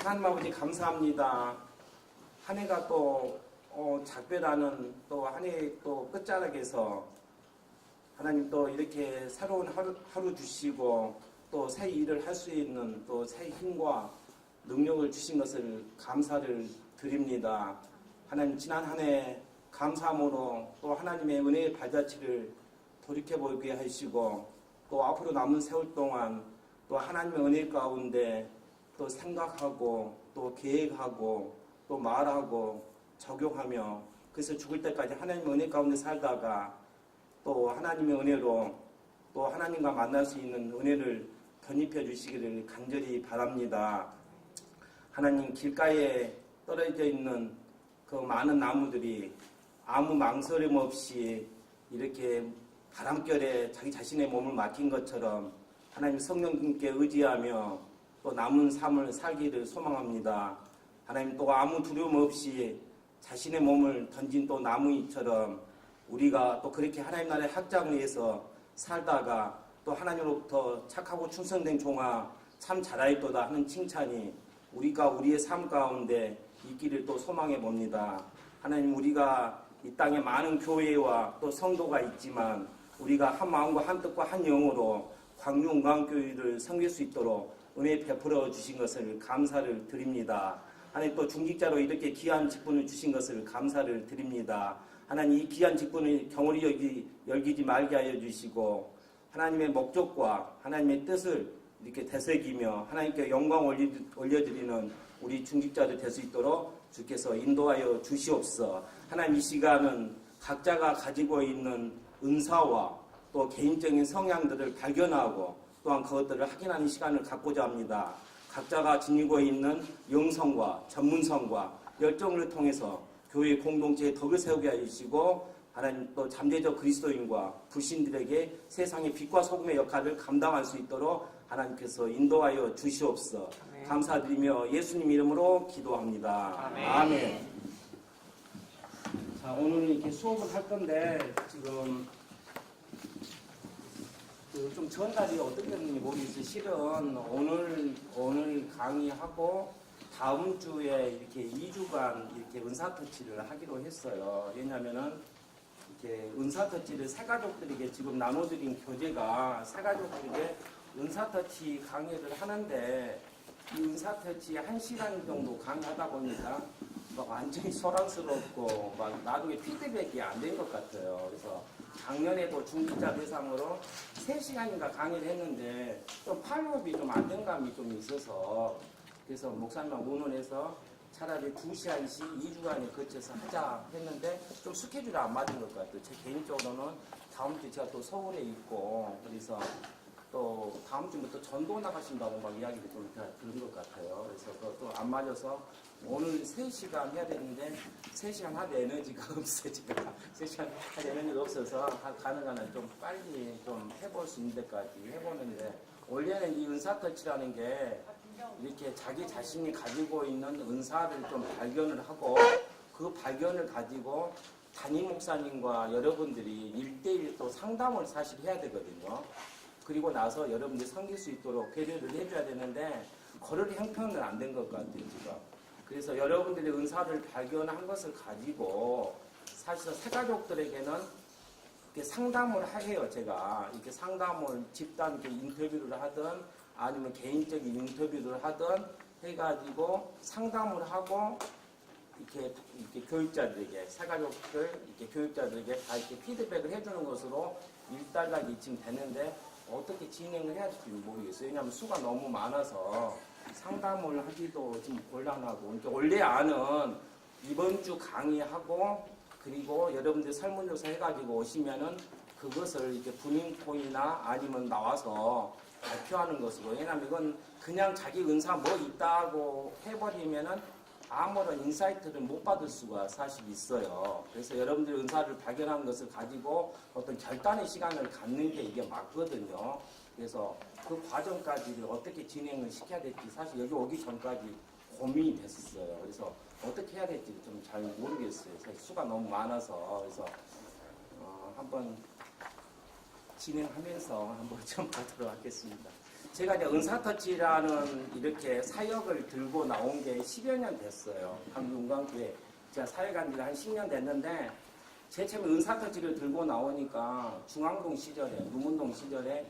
하나님 아버지 감사합니다. 한 해가 또 작별하는 또 한 해 또 끝자락에서 하나님 또 이렇게 새로운 하루 주시고 또 새 일을 할 수 있는 또 새 힘과 능력을 주신 것을 감사를 드립니다. 하나님 지난 한 해 감사함으로 또 하나님의 은혜의 발자취를 돌이켜보게 하시고 또 앞으로 남은 세월 동안 또 하나님의 은혜 가운데 또 생각하고 또 계획하고 또 말하고 적용하며 그래서 죽을 때까지 하나님의 은혜 가운데 살다가 또 하나님의 은혜로 또 하나님과 만날 수 있는 은혜를 견입해 주시기를 간절히 바랍니다. 하나님 길가에 떨어져 있는 그 많은 나무들이 아무 망설임 없이 이렇게 바람결에 자기 자신의 몸을 맡긴 것처럼 하나님 성령님께 의지하며 또 남은 삶을 살기를 소망합니다. 하나님 또 아무 두려움 없이 자신의 몸을 던진 또 나무잎처럼 우리가 또 그렇게 하나님 나라의 확장을 위해서 살다가 또 하나님으로부터 착하고 충성된 종아 참 잘하였도다 하는 칭찬이 우리가 우리의 삶 가운데 있기를 또 소망해 봅니다. 하나님 우리가 이 땅에 많은 교회와 또 성도가 있지만 우리가 한 마음과 한 뜻과 한 영으로 광주은광교회를 섬길 수 있도록 은혜 베풀어 주신 것을 감사를 드립니다. 하나님 또 중직자로 이렇게 귀한 직분을 주신 것을 감사를 드립니다. 하나님 이 귀한 직분을 경홀히 여기지 말게 하여 주시고 하나님의 목적과 하나님의 뜻을 이렇게 되새기며 하나님께 영광 올려드리는 우리 중직자들 될 수 있도록 주께서 인도하여 주시옵소서. 하나님 이 시간은 각자가 가지고 있는 은사와 또 개인적인 성향들을 발견하고 또한 그것들을 확인하는 시간을 갖고자 합니다. 각자가 지니고 있는 영성과 전문성과 열정을 통해서 교회 공동체의 덕을 세우게 해주시고 하나님 또 잠재적 그리스도인과 불신들에게 세상의 빛과 소금의 역할을 감당할 수 있도록 하나님께서 인도하여 주시옵소서. 아멘. 감사드리며 예수님 이름으로 기도합니다. 아멘. 아멘. 자, 오늘 이렇게 수업을 할 건데 지금 좀 전달이 어떻게 됐는지 모르겠어요. 실은 오늘 강의하고 다음 주에 이렇게 2주간 이렇게 은사터치를 하기로 했어요. 왜냐면은 이렇게 은사터치를 새가족들에게 지금 나눠드린 교재가 새가족들에게 은사터치 강의를 하는데 이 은사터치 1시간 정도 강의하다 보니까 막 완전히 소란스럽고 막 나중에 피드백이 안 된 것 같아요. 그래서 작년에도 중직자 대상으로 3시간인가 강의를 했는데 좀 팔로업이 좀 안 된 감이 좀 있어서 그래서 목사님하고 의논해서 차라리 2시간씩 2주간에 거쳐서 하자 했는데 좀 스케줄이 안 맞은 것 같아요. 제 개인적으로는 다음 주에 제가 또 서울에 있고 그래서 또 다음 주부터 전도 나가신다고 막 이야기를 좀 들은 것 같아요. 그래서 그것도 안 맞아서 오늘 3시간 해야 되는데 3시간 할 에너지가 없어요. 제가 3시간 할 에너지가 없어서 가능한 한 좀 빨리 좀 해볼 수 있는 데까지 해보는데 원래는 이 은사터치라는 게 이렇게 자기 자신이 가지고 있는 은사를 좀 발견을 하고 그 발견을 가지고 담임 목사님과 여러분들이 1대1 또 상담을 사실 해야 되거든요. 그리고 나서 여러분들이 섬길 수 있도록 배려를 해줘야 되는데 그럴 형편은 안 된 것 같아요, 지금. 그래서 여러분들이 은사를 발견한 것을 가지고 사실은 새가족들에게는 이렇게 상담을 해요, 제가. 이렇게 상담을 집단 이렇게 인터뷰를 하든 아니면 개인적인 인터뷰를 하든 해가지고 상담을 하고 이렇게 교육자들에게, 새가족들, 이렇게 교육자들에게 다 이렇게 피드백을 해주는 것으로 일단락이 지금 되는데 어떻게 진행을 해야 될지 모르겠어요. 왜냐하면 수가 너무 많아서 상담을 하기도 좀 곤란하고. 그러니까 원래 아는 이번 주 강의하고 그리고 여러분들 설문조사 해가지고 오시면은 그것을 이렇게 분인코이나 아니면 나와서 발표하는 것으로. 왜냐하면 이건 그냥 자기 은사 뭐 있다고 해버리면은 아무런 인사이트를 못 받을 수가 사실 있어요. 그래서 여러분들 은사를 발견한 것을 가지고 어떤 결단의 시간을 갖는 게 이게 맞거든요. 그래서 그 과정까지를 어떻게 진행을 시켜야 될지 사실 여기 오기 전까지 고민이 됐었어요. 그래서 어떻게 해야 될지 좀 잘 모르겠어요. 사실 수가 너무 많아서. 그래서 한번 진행하면서 한번 좀 보도록 하겠습니다. 제가 이제 은사터치라는 이렇게 사역을 들고 나온 게 10여 년 됐어요. 강동강교회 제가 사역한 지가 한 10년 됐는데 제 처음에 은사터치를 들고 나오니까 중앙동 시절에, 루문동 시절에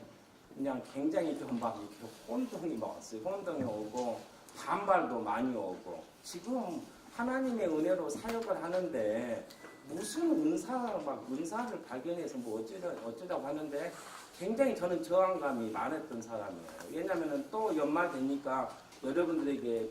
그냥 굉장히 좀 막 이렇게 혼동이 막 왔어요. 혼동이 오고 반발도 많이 오고 지금 하나님의 은혜로 사역을 하는데 무슨 은사를 발견해서 뭐 어쩌자고 하는데 굉장히 저는 저항감이 많았던 사람이에요. 왜냐면은 또 연말 되니까 여러분들에게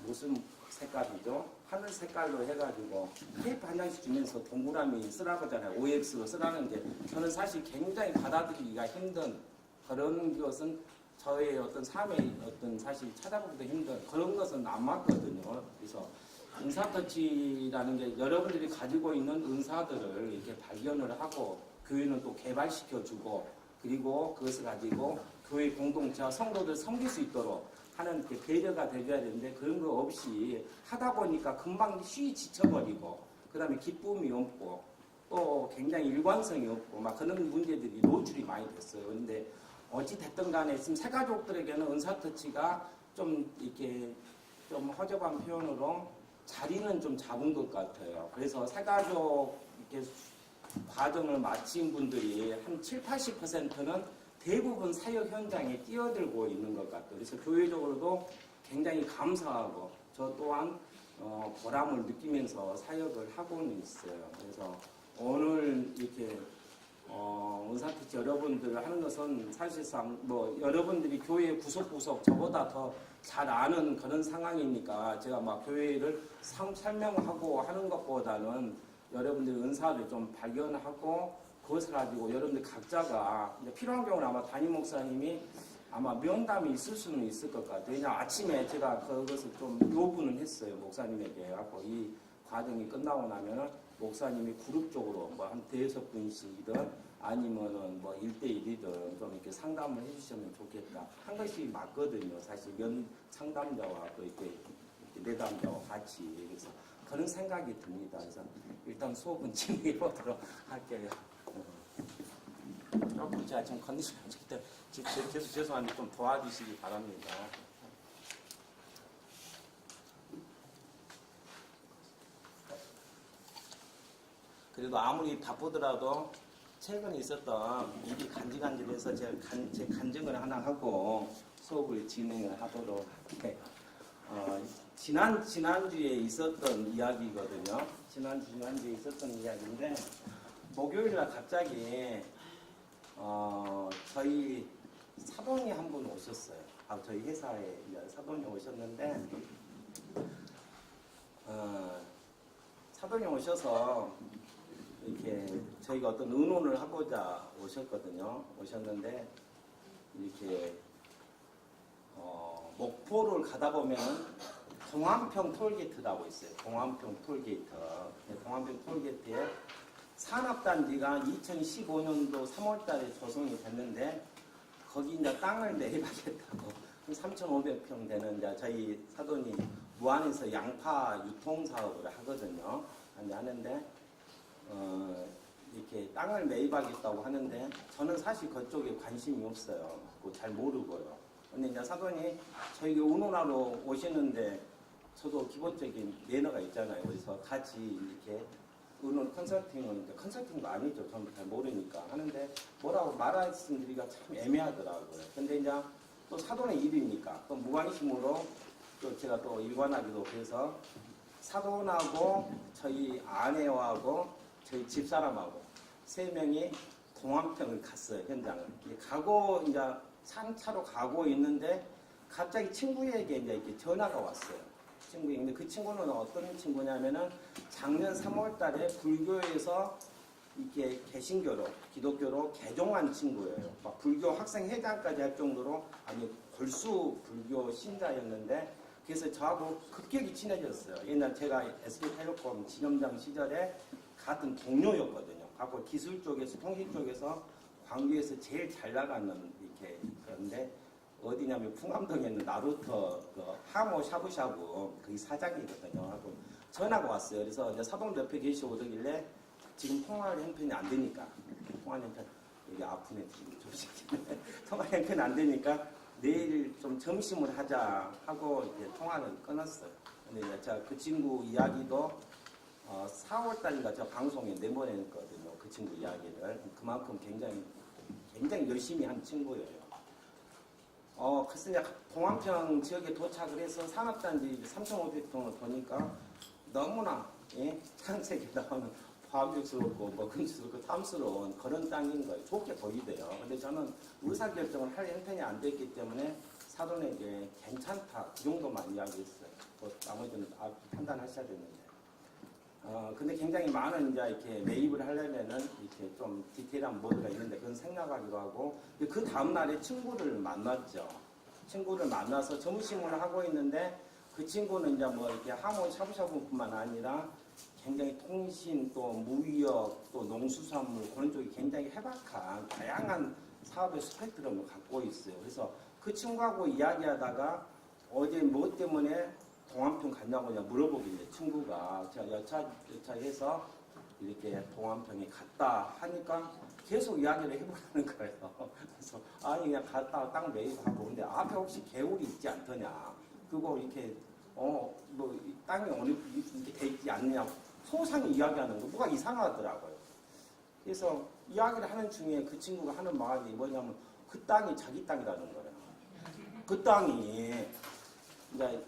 무슨 색깔이죠? 하늘 색깔로 해가지고 테이프 한 장씩 주면서 동그라미 쓰라고 하잖아요. OX로 쓰라는 게 저는 사실 굉장히 받아들이기가 힘든 그런 것은 저의 어떤 삶의 어떤 사실 찾아보기도 힘든 그런 것은 안 맞거든요. 그래서 은사터치라는 게 여러분들이 가지고 있는 은사들을 이렇게 발견을 하고 교회는 또 개발시켜주고 그리고 그것을 가지고 교회 공동체와 성도들 섬길 수 있도록 하는 배려가 되어야 되는데 그런 거 없이 하다 보니까 금방 쉬이 지쳐버리고 그 다음에 기쁨이 없고 또 굉장히 일관성이 없고 막 그런 문제들이 노출이 많이 됐어요. 그런데 어찌 됐든 간에 지금 새가족들에게는 은사터치가 좀 이렇게 좀 허접한 표현으로 자리는 좀 잡은 것 같아요. 그래서 새가족 이렇게 과정을 마친 분들이 한 7, 80%는 대부분 사역 현장에 뛰어들고 있는 것 같아요. 그래서 교회적으로도 굉장히 감사하고 저 또한 보람을 느끼면서 사역을 하고는 있어요. 그래서 오늘 이렇게 은사터치 여러분들 하는 것은 사실상 뭐 여러분들이 교회 구석구석 저보다 더 잘 아는 그런 상황이니까 제가 막 교회를 설명하고 하는 것보다는 여러분들이 은사를 좀 발견하고 그것을 가지고 여러분들 각자가 필요한 경우는 아마 담임 목사님이 아마 면담이 있을 수는 있을 것 같아요. 왜냐하면 아침에 제가 그것을 좀 요구는 했어요. 목사님에게. 갖고 이 과정이 끝나고 나면은 목사님이 그룹적으로 뭐 한 대여섯 분씩이든 아니면은 뭐 1대1이든 좀 이렇게 상담을 해주시면 좋겠다. 한 것이 맞거든요. 사실 면 상담자와 또 이렇게 내담자와 같이. 그래서 그런 생각이 듭니다. 그래서 일단 수업은 진행해 보도록 할게요. 조금 제가 좀 컨디션이 안 좋기 때문에 계속 죄송한데 좀 도와주시기 바랍니다. 그래도 아무리 바쁘더라도 최근에 있었던 일이 간질간질해서 제가 제 간증을 하나 하고 수업을 진행을 하도록 할게요. 지난주에 있었던 이야기거든요. 지난주에 있었던 이야기인데 목요일날 갑자기 저희 사돈이 한 분 오셨어요. 저희 회사에 사돈이 오셨는데 사돈이 오셔서 이렇게 저희가 어떤 의논을 하고자 오셨거든요. 오셨는데 이렇게 목포를 가다 보면 동안평 톨게이트라고 있어요. 동안평 톨게이트. 동안평 톨게이트에 산업단지가 2015년도 3월달에 조성이 됐는데 거기 이제 땅을 매입하겠다고 3,500평 되는 이제 저희 사돈이 무안에서 양파 유통 사업을 하거든요. 하는데 이렇게 땅을 매입하겠다고 하는데 저는 사실 그쪽에 관심이 없어요. 잘 모르고요. 근데 이제 사돈이 저에게 의논하러 오시는데 저도 기본적인 매너가 있잖아요. 그래서 같이 이렇게 의논 컨설팅도 아니죠. 저는 잘 모르니까 하는데 뭐라고 말씀드리기가 참 애매하더라고요. 근데 이제 또 사돈의 일이니까 또 무관심으로 또 제가 또 일관하기도 그래서 사돈하고 저희 아내하고 저희 집사람하고 세 명이 동안평을 갔어요. 현장을 가고 이제 차로 가고 있는데 갑자기 친구에게 이제 이렇게 전화가 왔어요. 친구에게. 근데 그 친구는 어떤 친구냐면은 작년 3월달에 불교에서 이렇게 개신교로 기독교로 개종한 친구예요. 막 불교 학생회장까지 할 정도로 아니 골수 불교 신자였는데 그래서 저하고 급격히 친해졌어요. 옛날 제가 SK텔레콤 지점장 시절에 같은 동료였거든요. 갖고 기술 쪽에서 통신 쪽에서 광주에서 제일 잘 나가는 이렇게 그런데 어디냐면 풍암동에 있는 나루터 그 하모 샤브샤브 거기 사장이거든요. 하고 전화가 왔어요. 그래서 이제 사돈 옆에 계시고 오더길래 지금 통화할 형편이 안 되니까 통화 형편 여기 아프네 지금 조심 통화 형편 안 되니까 내일 좀 점심을 하자 하고 이렇게 통화를 끊었어요. 근데 이제 제가 그 친구 이야기도 4월 달인가 저 방송에 내보냈거든요. 그 친구 이야기를. 그만큼 굉장히 열심히 한 친구예요. 그래서 이제 동안평 지역에 도착을 해서 산업단지 3,500평을 보니까 너무나 창세기 나오는 과학스럽고 먹음직스럽고 탐스러운 그런 땅인 거예요. 좋게 보이대요. 근데 저는 의사결정을 할 형편이 안 됐기 때문에 사돈에게 괜찮다 그 정도만 이야기했어요. 또 나머지는 판단하셔야 되는데. 근데 굉장히 많은 이제 이렇게 매입을 하려면은 이렇게 좀 디테일한 모드가 있는데 그건 생략하기로 하고 그 다음 날에 친구를 만났죠. 친구를 만나서 점심을 하고 있는데 그 친구는 이제 뭐 이렇게 하모 샤브샤브뿐만 아니라 굉장히 통신 또 무역 또 농수산물 그런 쪽이 굉장히 해박한 다양한 사업의 스펙트럼을 갖고 있어요. 그래서 그 친구하고 이야기하다가 어제 뭐 때문에 동안평 갔냐고 물어보길래 친구가 제가 여차해서 이렇게 동안평에 갔다 하니까 계속 이야기를 해보라는 거예요. 그래서 아니 그냥 갔다 땅 매입하고 근데 앞에 혹시 개울이 있지 않더냐 그거 이렇게 뭐 땅이 어느 이렇게 돼 있지 않느냐 소상히 이야기하는 거 뭐가 이상하더라고요. 그래서 이야기를 하는 중에 그 친구가 하는 말이 뭐냐면 그 땅이 자기 땅이라는 거예요. 그 땅이 이제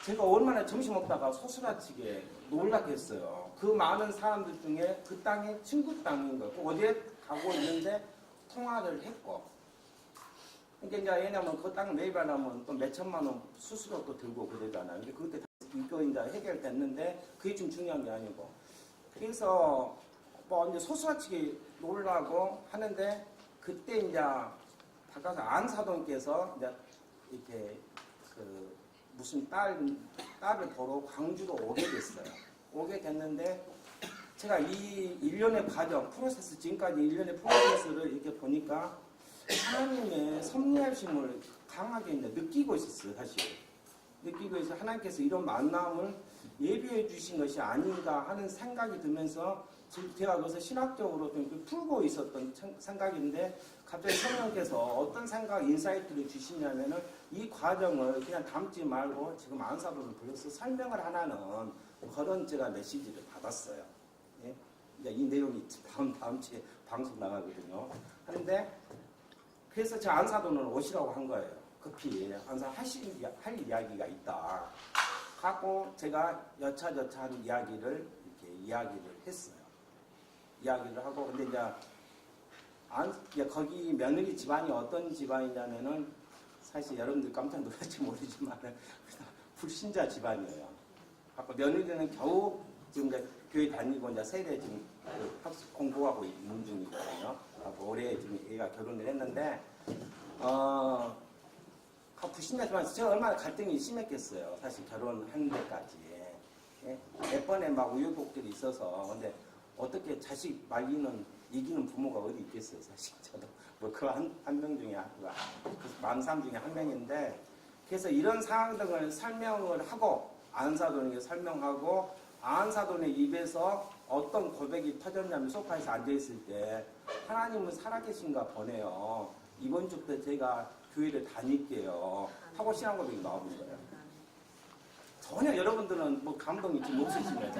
제가 얼마나 점심 먹다가 소스라치게 놀랐겠어요. 그 많은 사람들 중에 그 땅이 친구 땅인 거고 어디에 가고 있는데 통화를 했고 그러니까 이제 왜냐면 그 땅을 매입하려면 또 몇천만 원 수수료 또 들고 그러잖아요. 근데 그때 이거 이제 해결됐는데 그게 좀 중요한 게 아니고 그래서 뭐 이제 소스라치게 놀라고 하는데 그때 이제 바깥에 안사돈께서 이제 이렇게 그 무슨 딸을 보러 광주로 오게 됐어요. 오게 됐는데 제가 이 일련의 과정, 프로세스, 지금까지 일련의 프로세스를 이렇게 보니까 하나님의 섭리하심을 강하게 이제 느끼고 있었어요, 사실. 느끼고 있어 하나님께서 이런 만남을 예비해 주신 것이 아닌가 하는 생각이 들면서 제가 그것을 신학적으로 좀 풀고 있었던 생각인데 갑자기 성령께서 어떤 생각, 인사이트를 주시냐면은 이 과정을 그냥 담지 말고 지금 안사도를 불러서 설명을 하라는 그런 제가 메시지를 받았어요. 예? 이제 이 내용이 다음 주에 방송 나가거든요. 그런데 그래서 제 안사도는 오시라고 한 거예요. 급히 안사 할 이야기가 있다. 하고 제가 여차저차한 이야기를 이렇게 이야기를 했어요. 이야기를 하고 근데 이제 거기 며느리 집안이 어떤 집안이냐면은 사실 여러분들 깜짝 놀랄지 모르지만 불신자 집안이에요. 아까 며느리는 겨우 지금 이제 교회 다니고 이제 세례 지금 학습 공부하고 있는 중이거든요. 올해 지금 애가 결혼을 했는데 불신자 집안 제가 얼마나 갈등이 심했겠어요. 사실 결혼한 데까지 몇 번에 막 우여곡절이 있어서 근데 어떻게 자식 말리는 이기는 부모가 어디 있겠어요. 사실 저도 뭐 그 한 명 중에 만삼 중에 한 명인데 그래서 이런 상황 등을 설명을 하고 안사돈에게 설명하고 안사돈의 입에서 어떤 고백이 터졌냐면 소파에서 앉아있을 때 하나님은 살아계신가 보네요. 이번 주부터 제가 교회를 다닐게요. 하고 신앙 고백이 나오는 거예요. 전혀 여러분들은 뭐 감동이 좀 없으시네요.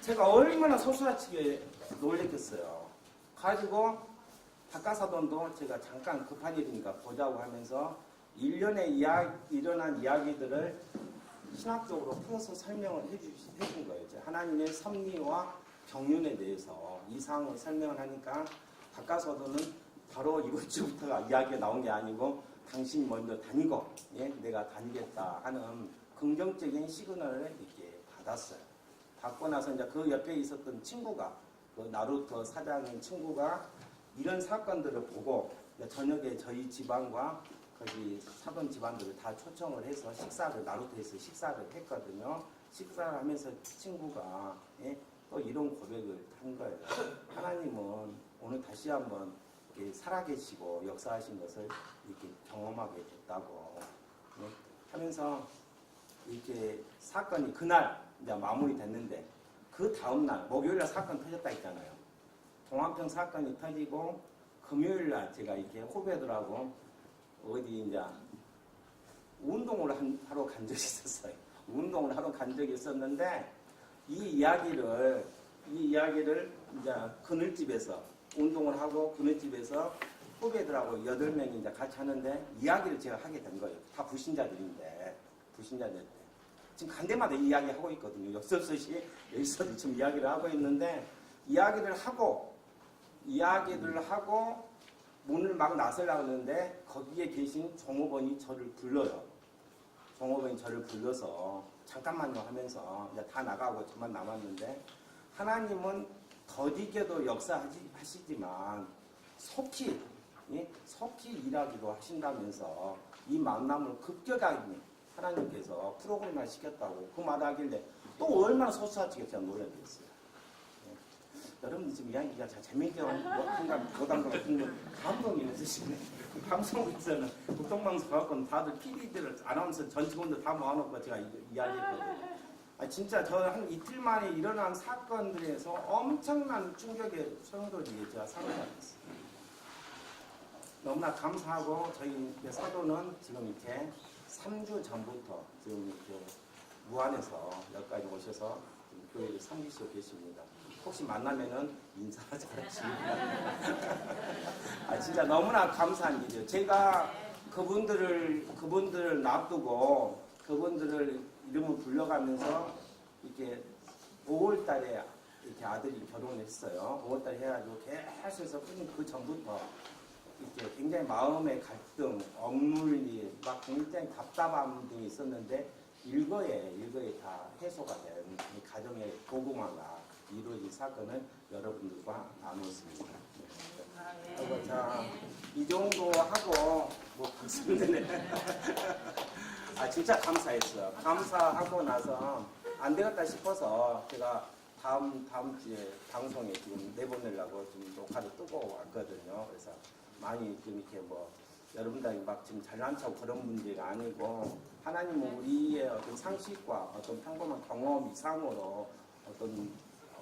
제가 얼마나 소스라치게 놀랬겠어요. 가지고 박가사돈도 제가 잠깐 급한 일이니까 보자고 하면서 일련의 일어난 이야기들을 신학적으로 풀어서 설명을 해준 거예요. 하나님의 섭리와 경륜에 대해서 이 상황을 설명을 하니까 박가사돈은 바로 이번 주부터가 이야기가 나온 게 아니고 당신이 먼저 다니고 내가 다니겠다 하는 긍정적인 시그널을 이렇게 받았어요. 받고 나서 이제 그 옆에 있었던 친구가 그 나루토 사장인 친구가 이런 사건들을 보고 저녁에 저희 집안과 거기 사돈 집안들을 다 초청을 해서 나루토에서 식사를 했거든요. 식사를 하면서 친구가 또 이런 고백을 한 거예요. 하나님은 오늘 다시 한번 이렇게 살아계시고 역사하신 것을 이렇게 경험하게 됐다고 하면서 이렇게 사건이 그날 이제 마무리됐는데 그 다음날 목요일날 사건 터졌다 했잖아요. 동안평 사건이 터지고 금요일날 제가 이렇게 후배들하고 어디 이제 운동을 하러 간 적이 있었어요. 운동을 하러 간 적이 있었는데 이 이야기를 이제 그늘집에서 운동을 하고 그늘집에서 후배들하고 8명이 이제 같이 하는데 이야기를 제가 하게 된 거예요. 다 불신자들인데 지금 간 데마다 이야기 하고 있거든요. 역설서시 여기서도 지금 이야기를 하고 있는데 이야기를 하고 문을 막 나서려고 하는데 거기에 계신 종업원이 저를 불러요. 종업원이 저를 불러서 잠깐만요 하면서 이제 다 나가고 저만 남았는데 하나님은 더디게도 역사하시지만 속히 일하기도 하신다면서 이 만남을 급격하게 하나님께서 프로그램화 시켰다고 그 말을 하길래 또 얼마나 소스하지게 제가 놀라게 됐어요. 여러분들 지금 이야기가 재밌게 못한다고 감동이 있으시네. 방송국에서는 국동방송 갖고는 다들 PD들, 아나운서 전 직원들 다 모아놓고 제가 이야기했거든요. 진짜 저 한 이틀 만에 일어난 사건들에서 엄청난 충격의 성도들이 제가 사로잡혔어요. 너무나 감사하고 저희 사도는 지금 이렇게 3주 전부터 지금 이렇게 무안에서 여기까지 오셔서 교회를 섬기시고 계십니다. 혹시 만나면은 인사하지 같이. 진짜 너무나 감사한 일이에요. 제가 그분들을 놔두고 그분들을 이름을 불러가면서 이렇게 5월달에 이렇게 아들이 결혼을 했어요. 5월달에 해가지고 계속해서 그 전부터 이렇게 굉장히 마음의 갈등, 억눌리, 막 굉장히 답답함 등이 있었는데 일거에 다 해소가 된 가정의 고구마가 이루어진 사건을 여러분들과 나눴습니다. 자, 이 정도 하고 박수는 진짜 감사했어요. 감사하고 나서 안 되겠다 싶어서 제가 다음 주에 방송에 지금 내보내려고 지금 녹화를 뜨고 왔거든요. 그래서 많이 좀 이렇게 여러분들이 막 지금 잘난 척 그런 문제가 아니고 하나님은 우리의 어떤 상식과 어떤 평범한 경험 이상으로 어떤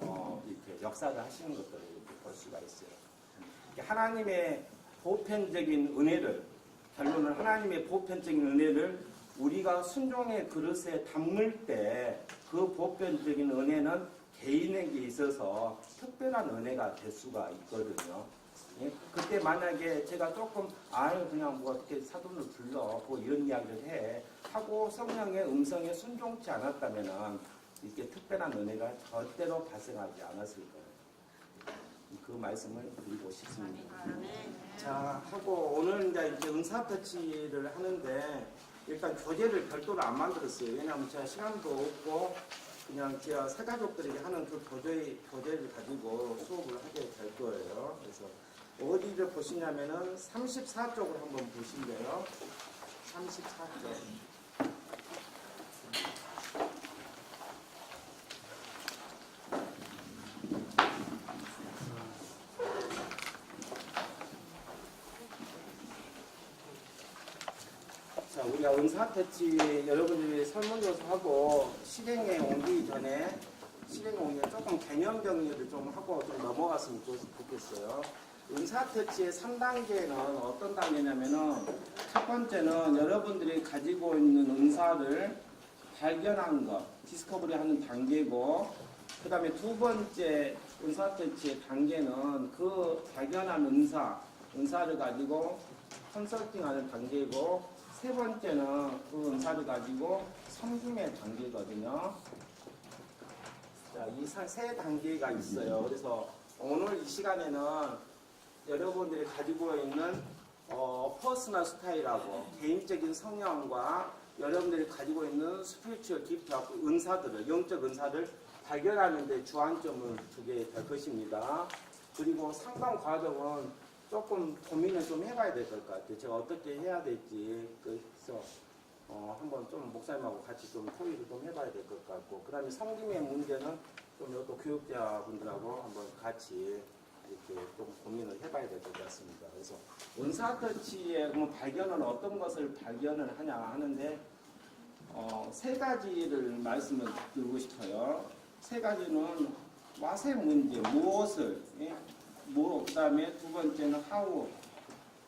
이렇게 역사를 하시는 것들을 이렇게 볼 수가 있어요. 하나님의 보편적인 은혜를 결론은 하나님의 보편적인 은혜를 우리가 순종의 그릇에 담을 때 그 보편적인 은혜는 개인에게 있어서 특별한 은혜가 될 수가 있거든요. 그때 만약에 제가 조금 그냥 어떻게 사돈을 불러 이런 이야기를 해 하고 성령의 음성에 순종치 않았다면은 이렇게 특별한 은혜가 절대로 발생하지 않았을 거예요. 그 말씀을 드리고 싶습니다. 자, 하고 오늘 이제 은사 터치를 하는데 일단 교재를 별도로 안 만들었어요. 왜냐하면 제가 시간도 없고 그냥 제가 새가족들에게 하는 그 교재를 가지고 수업을 하게 될 거예요. 그래서 어디를 보시냐면은 34쪽을 한번 보시면요. 34쪽. 자, 우리가 은사터치 여러분들이 설문조사하고 실행에 옮기기 전에 조금 개념 정리를 좀 하고 좀 넘어갔으면 좋겠어요. 은사터치의 3단계는 어떤 단계냐면은 첫 번째는 여러분들이 가지고 있는 은사를 발견하는 것, 디스커버리 하는 단계고, 그 다음에 두 번째 은사터치의 단계는 그 발견한 은사를 가지고 컨설팅하는 단계이고, 세 번째는 그 은사를 가지고 섬김의 단계거든요. 자, 이 세 단계가 있어요. 그래서 오늘 이 시간에는 여러분들이 가지고 있는 퍼스널 스타일하고 개인적인 성향과 여러분들이 가지고 있는 스피리추얼 기프트하고 은사들을, 영적 은사를 발견하는 데 주안점을 두게 될 것입니다. 그리고 상담 과정은 조금 고민을 좀 해봐야 될 것 같아요. 제가 어떻게 해야 될지. 그래서 한번 좀 목사님하고 같이 좀 토의를 좀 해봐야 될 것 같고, 그 다음에 섬김의 문제는 좀 또 교육자분들하고 한번 같이 이렇게 좀 고민을 해봐야 될 것 같습니다. 그래서 은사터치의 발견은 어떤 것을 발견을 하냐 하는데 세 가지를 말씀을 드리고 싶어요. 세 가지는 what의 문제, 무엇을, 그 다음에 두 번째는 how,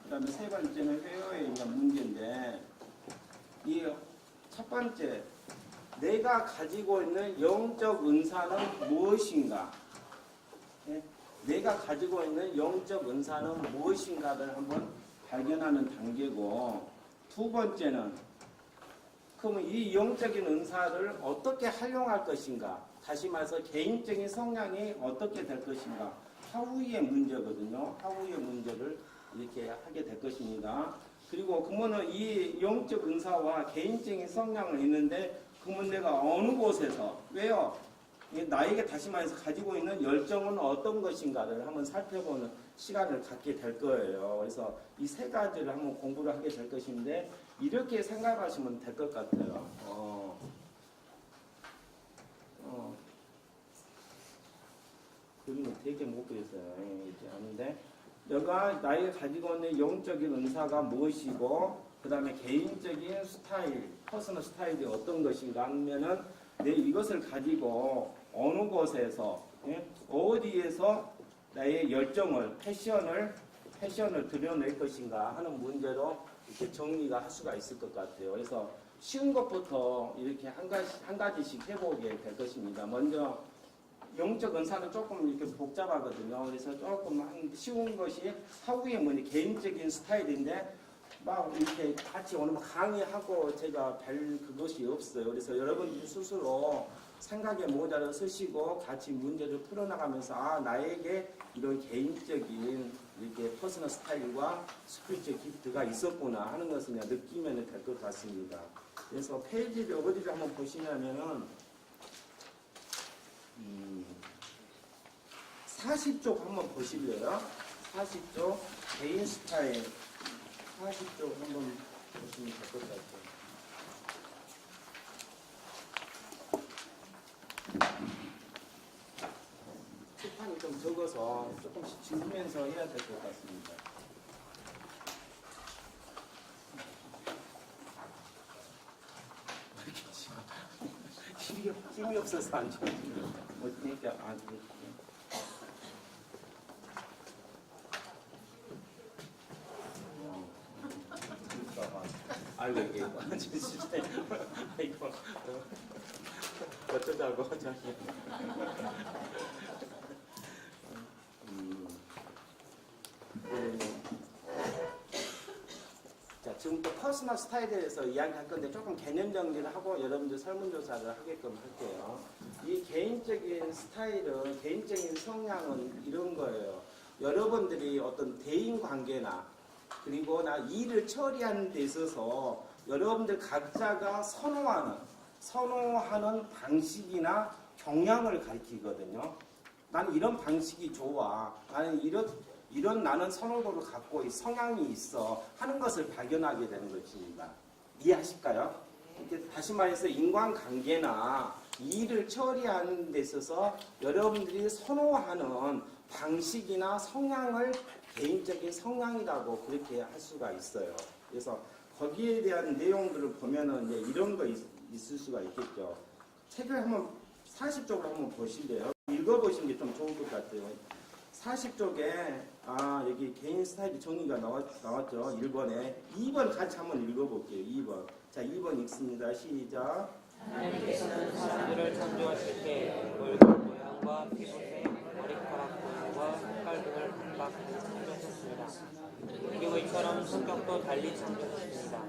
그다음에 세 번째는 회화에 있는 문제인데 이 첫 번째 내가 가지고 있는 영적 은사는 무엇인가? 예? 내가 가지고 있는 영적 은사는 무엇인가를 한번 발견하는 단계고 두 번째는 그러면 이 영적인 은사를 어떻게 활용할 것인가? 다시 말해서 개인적인 성향이 어떻게 될 것인가? 하우의 문제거든요. 하우의 문제를 이렇게 하게 될 것입니다. 그리고 그러면 이 영적 은사와 개인적인 성향을 있는데 그러면 내가 어느 곳에서 왜요? 나에게 다시 말해서 가지고 있는 열정은 어떤 것인가를 한번 살펴보는 시간을 갖게 될 거예요. 그래서 이 세 가지를 한번 공부를 하게 될 것인데 이렇게 생각하시면 될 것 같아요. 그림을 되게 못 그렸어요. 이렇게 하는데 내가 나에게 가지고 있는 영적인 은사가 무엇이고 그 다음에 개인적인 스타일, 퍼스널 스타일이 어떤 것인가 하면은 내 이것을 가지고 어느 곳에서 어디에서 나의 열정을 패션을 드러낼 것인가 하는 문제로 이렇게 정리가 할 수가 있을 것 같아요. 그래서 쉬운 것부터 이렇게 한 가지씩 해보게 될 것입니다. 먼저 영적 은사는 조금 이렇게 복잡하거든요. 그래서 조금 쉬운 것이 하우의 문제 개인적인 스타일인데 막 이렇게 같이 오늘 강의하고 제가 별 그것이 없어요. 그래서 여러분들 스스로 생각의 모자를 쓰시고 같이 문제를 풀어나가면서 나에게 이런 개인적인 이렇게 퍼스널 스타일과 스피리추얼 기프트가 있었구나 하는 것을 그냥 느끼면 될 것 같습니다. 그래서 페이지를 어디를 한번 보시면은 40쪽 한번 보실래요? 40쪽 개인 스타일 40쪽 한번 보시면 될 것 같아요. 칠판이 좀 적어서 조금씩 지우면서 해야 될 것 같습니다. 힘이 없어서 안 좋아요. 그러니까 아이고 이게 진짜 이거 어쩌자고 저기 자 지금부터 퍼스널 스타일에 대해서 이야기할 건데 조금 개념 정리를 하고 여러분들 설문조사를 하게끔 할게요. 이 개인적인 스타일은 개인적인 성향은 이런 거예요. 여러분들이 어떤 대인관계나 그리고 나 일을 처리하는 데 있어서 여러분들 각자가 선호하는 방식이나 경향을 가리키거든요. 나는 이런 방식이 좋아. 나는 이런 나는 선호도를 갖고 성향이 있어 하는 것을 발견하게 되는 것입니다. 이해하실까요? 이렇게 다시 말해서 인간관계나 일을 처리하는 데 있어서 여러분들이 선호하는 방식이나 성향을 개인적인 성향이라고 그렇게 할 수가 있어요. 그래서 거기에 대한 내용들을 보면은 이제 이런 거 있을 수가 있겠죠. 책을 한번 40쪽으로 한번 보실래요? 읽어보시는 게 좀 좋을 것 같아요. 40쪽에 여기 개인 스타일 정의가 나왔죠. 1번에 2번 같이 한번 읽어볼게요. 2번. 자 2번 읽습니다. 시작. 하나님께서는 사람들을 창조하실 때 얼굴 모양과 피부색, 머리카락 모양과 색깔 등을 각각 창조하셨습니다. 그리고 이처럼 성격도 달리 창조하셨습니다.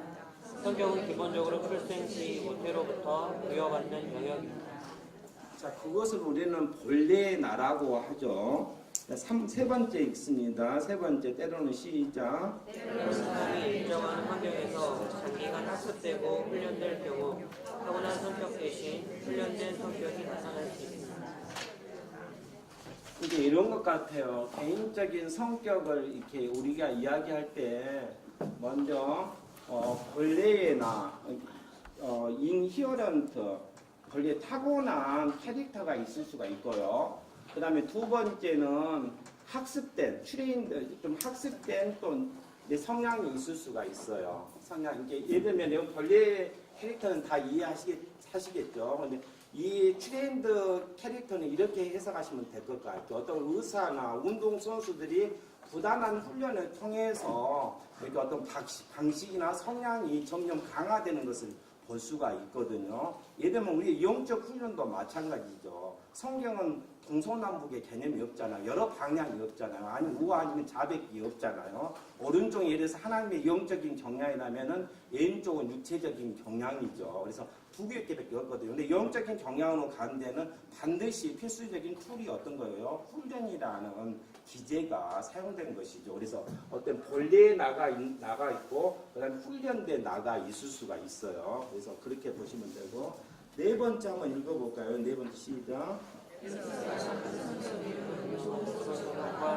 성격은 기본적으로 출생 시 모태로부터 부여받는 영역입니다. 자, 그것을 우리는 본래의 나라고 하죠. 세 번째 읽습니다. 세 번째 때로는 시작. 사람이 일정한 환경에서 장기간 학습되고 훈련될 경우 타고난 성격 대신 훈련된 성격이 나타날 수 있습니다. 이게 이런 것 같아요. 개인적인 성격을 이렇게 우리가 이야기할 때 먼저 본래의 나, 인히어런트, 본래 타고난 캐릭터가 있을 수가 있고요. 그 다음에 두 번째는 학습된, 좀 학습된 또 성향이 있을 수가 있어요. 성향, 이게 예를 들면 본래 캐릭터는 다 이해하시겠죠. 근데 이 트레인드 캐릭터는 이렇게 해석하시면 될 것 같아요. 어떤 의사나 운동선수들이 부단한 훈련을 통해서 이렇게 어떤 방식이나 성향이 점점 강화되는 것을 볼 수가 있거든요. 예를 들면 우리 영적 훈련도 마찬가지죠. 성경은 동서남북의 개념이 없잖아요. 여러 방향이 없잖아요. 아니면 우와 아니면 자백이 없잖아요. 오른쪽에 예를 들어서 하나님의 영적인 경향이라면은 왼쪽은 육체적인 경향이죠. 그래서 두 개밖에 없거든요. 근데 영적인 경향으로 가는 데는 반드시 필수적인 툴이 어떤 거예요? 훈련이라는 기제가 사용된 것이죠. 그래서 어떤 본래의 나가 있고 그다음에 훈련된 나가 있을 수가 있어요. 그래서 그렇게 보시면 되고 네 번째 한번 읽어볼까요? 네 번째 시작. 사람과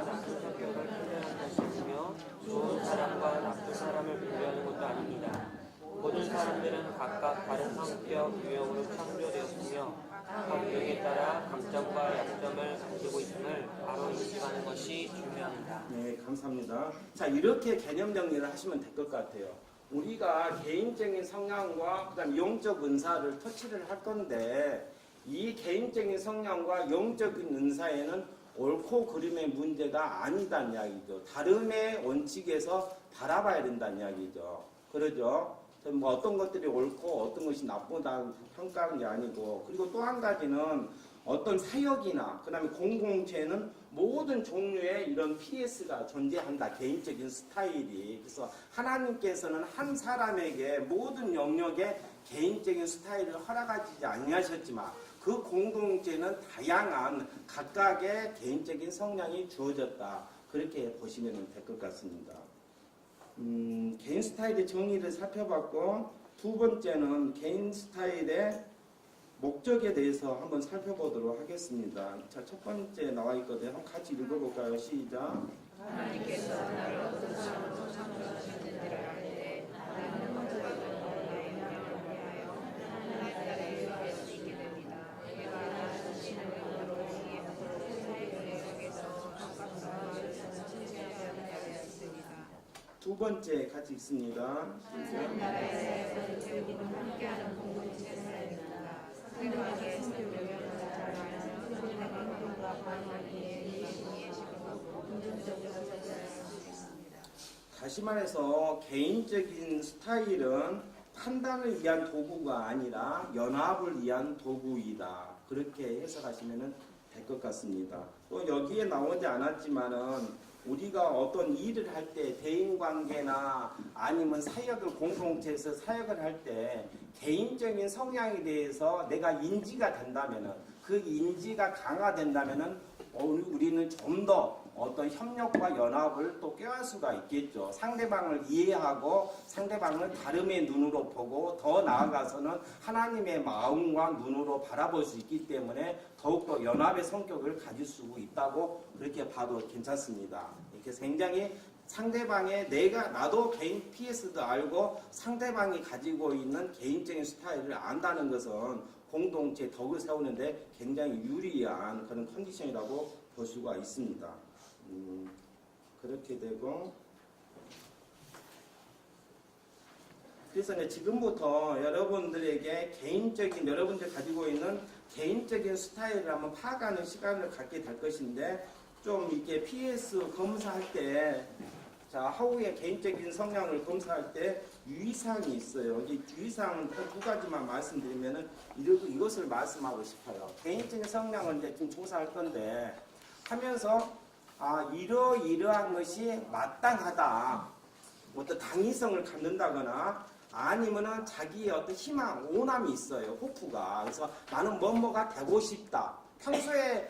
나쁜 성격을 분별하는 것이며 좋은 사람과 나쁜 사람을 분별하는 것도 아닙니다. 모든 사람들은 각각 다른 성격, 유형으로 창조되었으며 각 유형에 따라 강점과 약점을 가지고 있음을 바로 인식하는 것이 중요합니다. 네, 감사합니다. 자, 이렇게 개념 정리를 하시면 될 것 같아요. 우리가 개인적인 성향과 그다음 영적 은사를 터치를 할 건데 이 개인적인 성향과 영적인 은사에는 옳고 그름의 문제가 아니다는 이야기죠. 다름의 원칙에서 바라봐야 된다는 이야기죠. 그러죠? 뭐 어떤 것들이 옳고 어떤 것이 나쁘다 평가하는 게 아니고 그리고 또 한 가지는 어떤 사역이나 그 다음에 공동체는 모든 종류의 이런 PS가 존재한다. 개인적인 스타일이. 그래서 하나님께서는 한 사람에게 모든 영역에 개인적인 스타일을 허락하지 아니하셨지만 그 공동체는 다양한 각각의 개인적인 성향이 주어졌다. 그렇게 보시면 될 것 같습니다. 개인 스타일의 정의를 살펴봤고 두 번째는 개인 스타일의 목적에 대해서 한번 살펴보도록 하겠습니다. 자, 첫 번째 나와 있거든요. 한번 같이 읽어볼까요? 시작. 하나님께서 나를 어떤 사람으로 창조하셨는지를 알때 나는 먼저 너를 위하여 하나님의 딸에 유하할 수 있게 됩니다. 내가 나는 신의 영으로 이 세상의 은혜 속에서 각각 나를 천천히 하였습니다. 두 번째 같이 읽습니다. 하나님 나라에서 여기는 함께하는 공동체 사역입니다. 상대방의 성격을 잘 알며 상대방의 행동과 반응에 이해시키고 긍정적으로 살아갈 수 있습니다. 다시 말해서 개인적인 스타일은 판단을 위한 도구가 아니라 연합을 위한 도구이다. 그렇게 해석하시면 될 것 같습니다. 또 여기에 나오지 않았지만은 우리가 어떤 일을 할 때 대인관계나 아니면 사역을 공동체에서 사역을 할 때 개인적인 성향에 대해서 내가 인지가 된다면은 그 인지가 강화된다면은 우리는 좀 더 어떤 협력과 연합을 또 꾀할 수가 있겠죠. 상대방을 이해하고 상대방을 다름의 눈으로 보고 더 나아가서는 하나님의 마음과 눈으로 바라볼 수 있기 때문에 더욱더 연합의 성격을 가질 수 있다고 그렇게 봐도 괜찮습니다. 이렇게 굉장히 상대방의 나도 개인 PS도 알고 상대방이 가지고 있는 개인적인 스타일을 안다는 것은 공동체 덕을 세우는데 굉장히 유리한 그런 컨디션이라고 볼 수가 있습니다. 그렇게 되고 그래서 지금부터 여러분들에게 여러분들 가지고 있는 개인적인 스타일을 한번 파악하는 시간을 갖게 될 것인데 좀 이렇게 PS 검사할 때 자, 하우의 개인적인 성향을 검사할 때 유의사항이 있어요. 이 유의사항은 두 가지만 말씀드리면은 이것을 말씀하고 싶어요. 개인적인 성향을 이제 좀 조사할 건데 하면서 이러이러한 것이 마땅하다. 어떤 당위성을 갖는다거나 아니면은 자기의 어떤 희망, 오남이 있어요. 호프가. 그래서 나는 뭐뭐가 되고 싶다. 평소에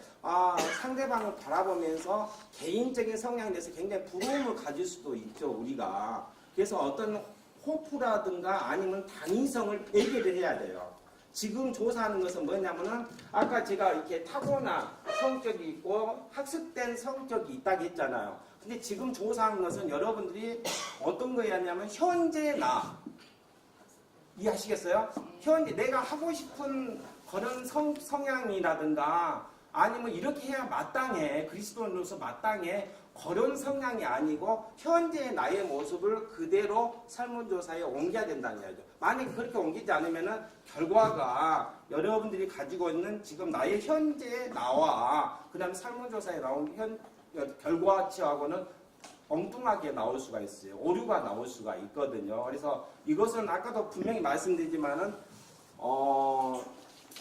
상대방을 바라보면서 개인적인 성향에 대해서 굉장히 부러움을 가질 수도 있죠, 우리가. 그래서 어떤 호프라든가 아니면 당위성을 배제를 해야 돼요. 지금 조사하는 것은 뭐냐면은 아까 제가 이렇게 타고난 성격이 있고 학습된 성격이 있다고 했잖아요. 근데 지금 조사하는 것은 여러분들이 어떤 거였냐면 현재 나. 이해하시겠어요? 현재 내가 하고 싶은 그런 성향이라든가 아니면 이렇게 해야 마땅해. 그리스도인으로서 마땅해. 그런 성향이 아니고 현재의 나의 모습을 그대로 설문조사에 옮겨야 된다는 이야기죠. 만약에 그렇게 옮기지 않으면은 결과가 여러분들이 가지고 있는 지금 나의 현재의 나와 그 다음에 설문조사에 나온 결과치하고는 엉뚱하게 나올 수가 있어요. 오류가 나올 수가 있거든요. 그래서 이것은 아까도 분명히 말씀드리지만은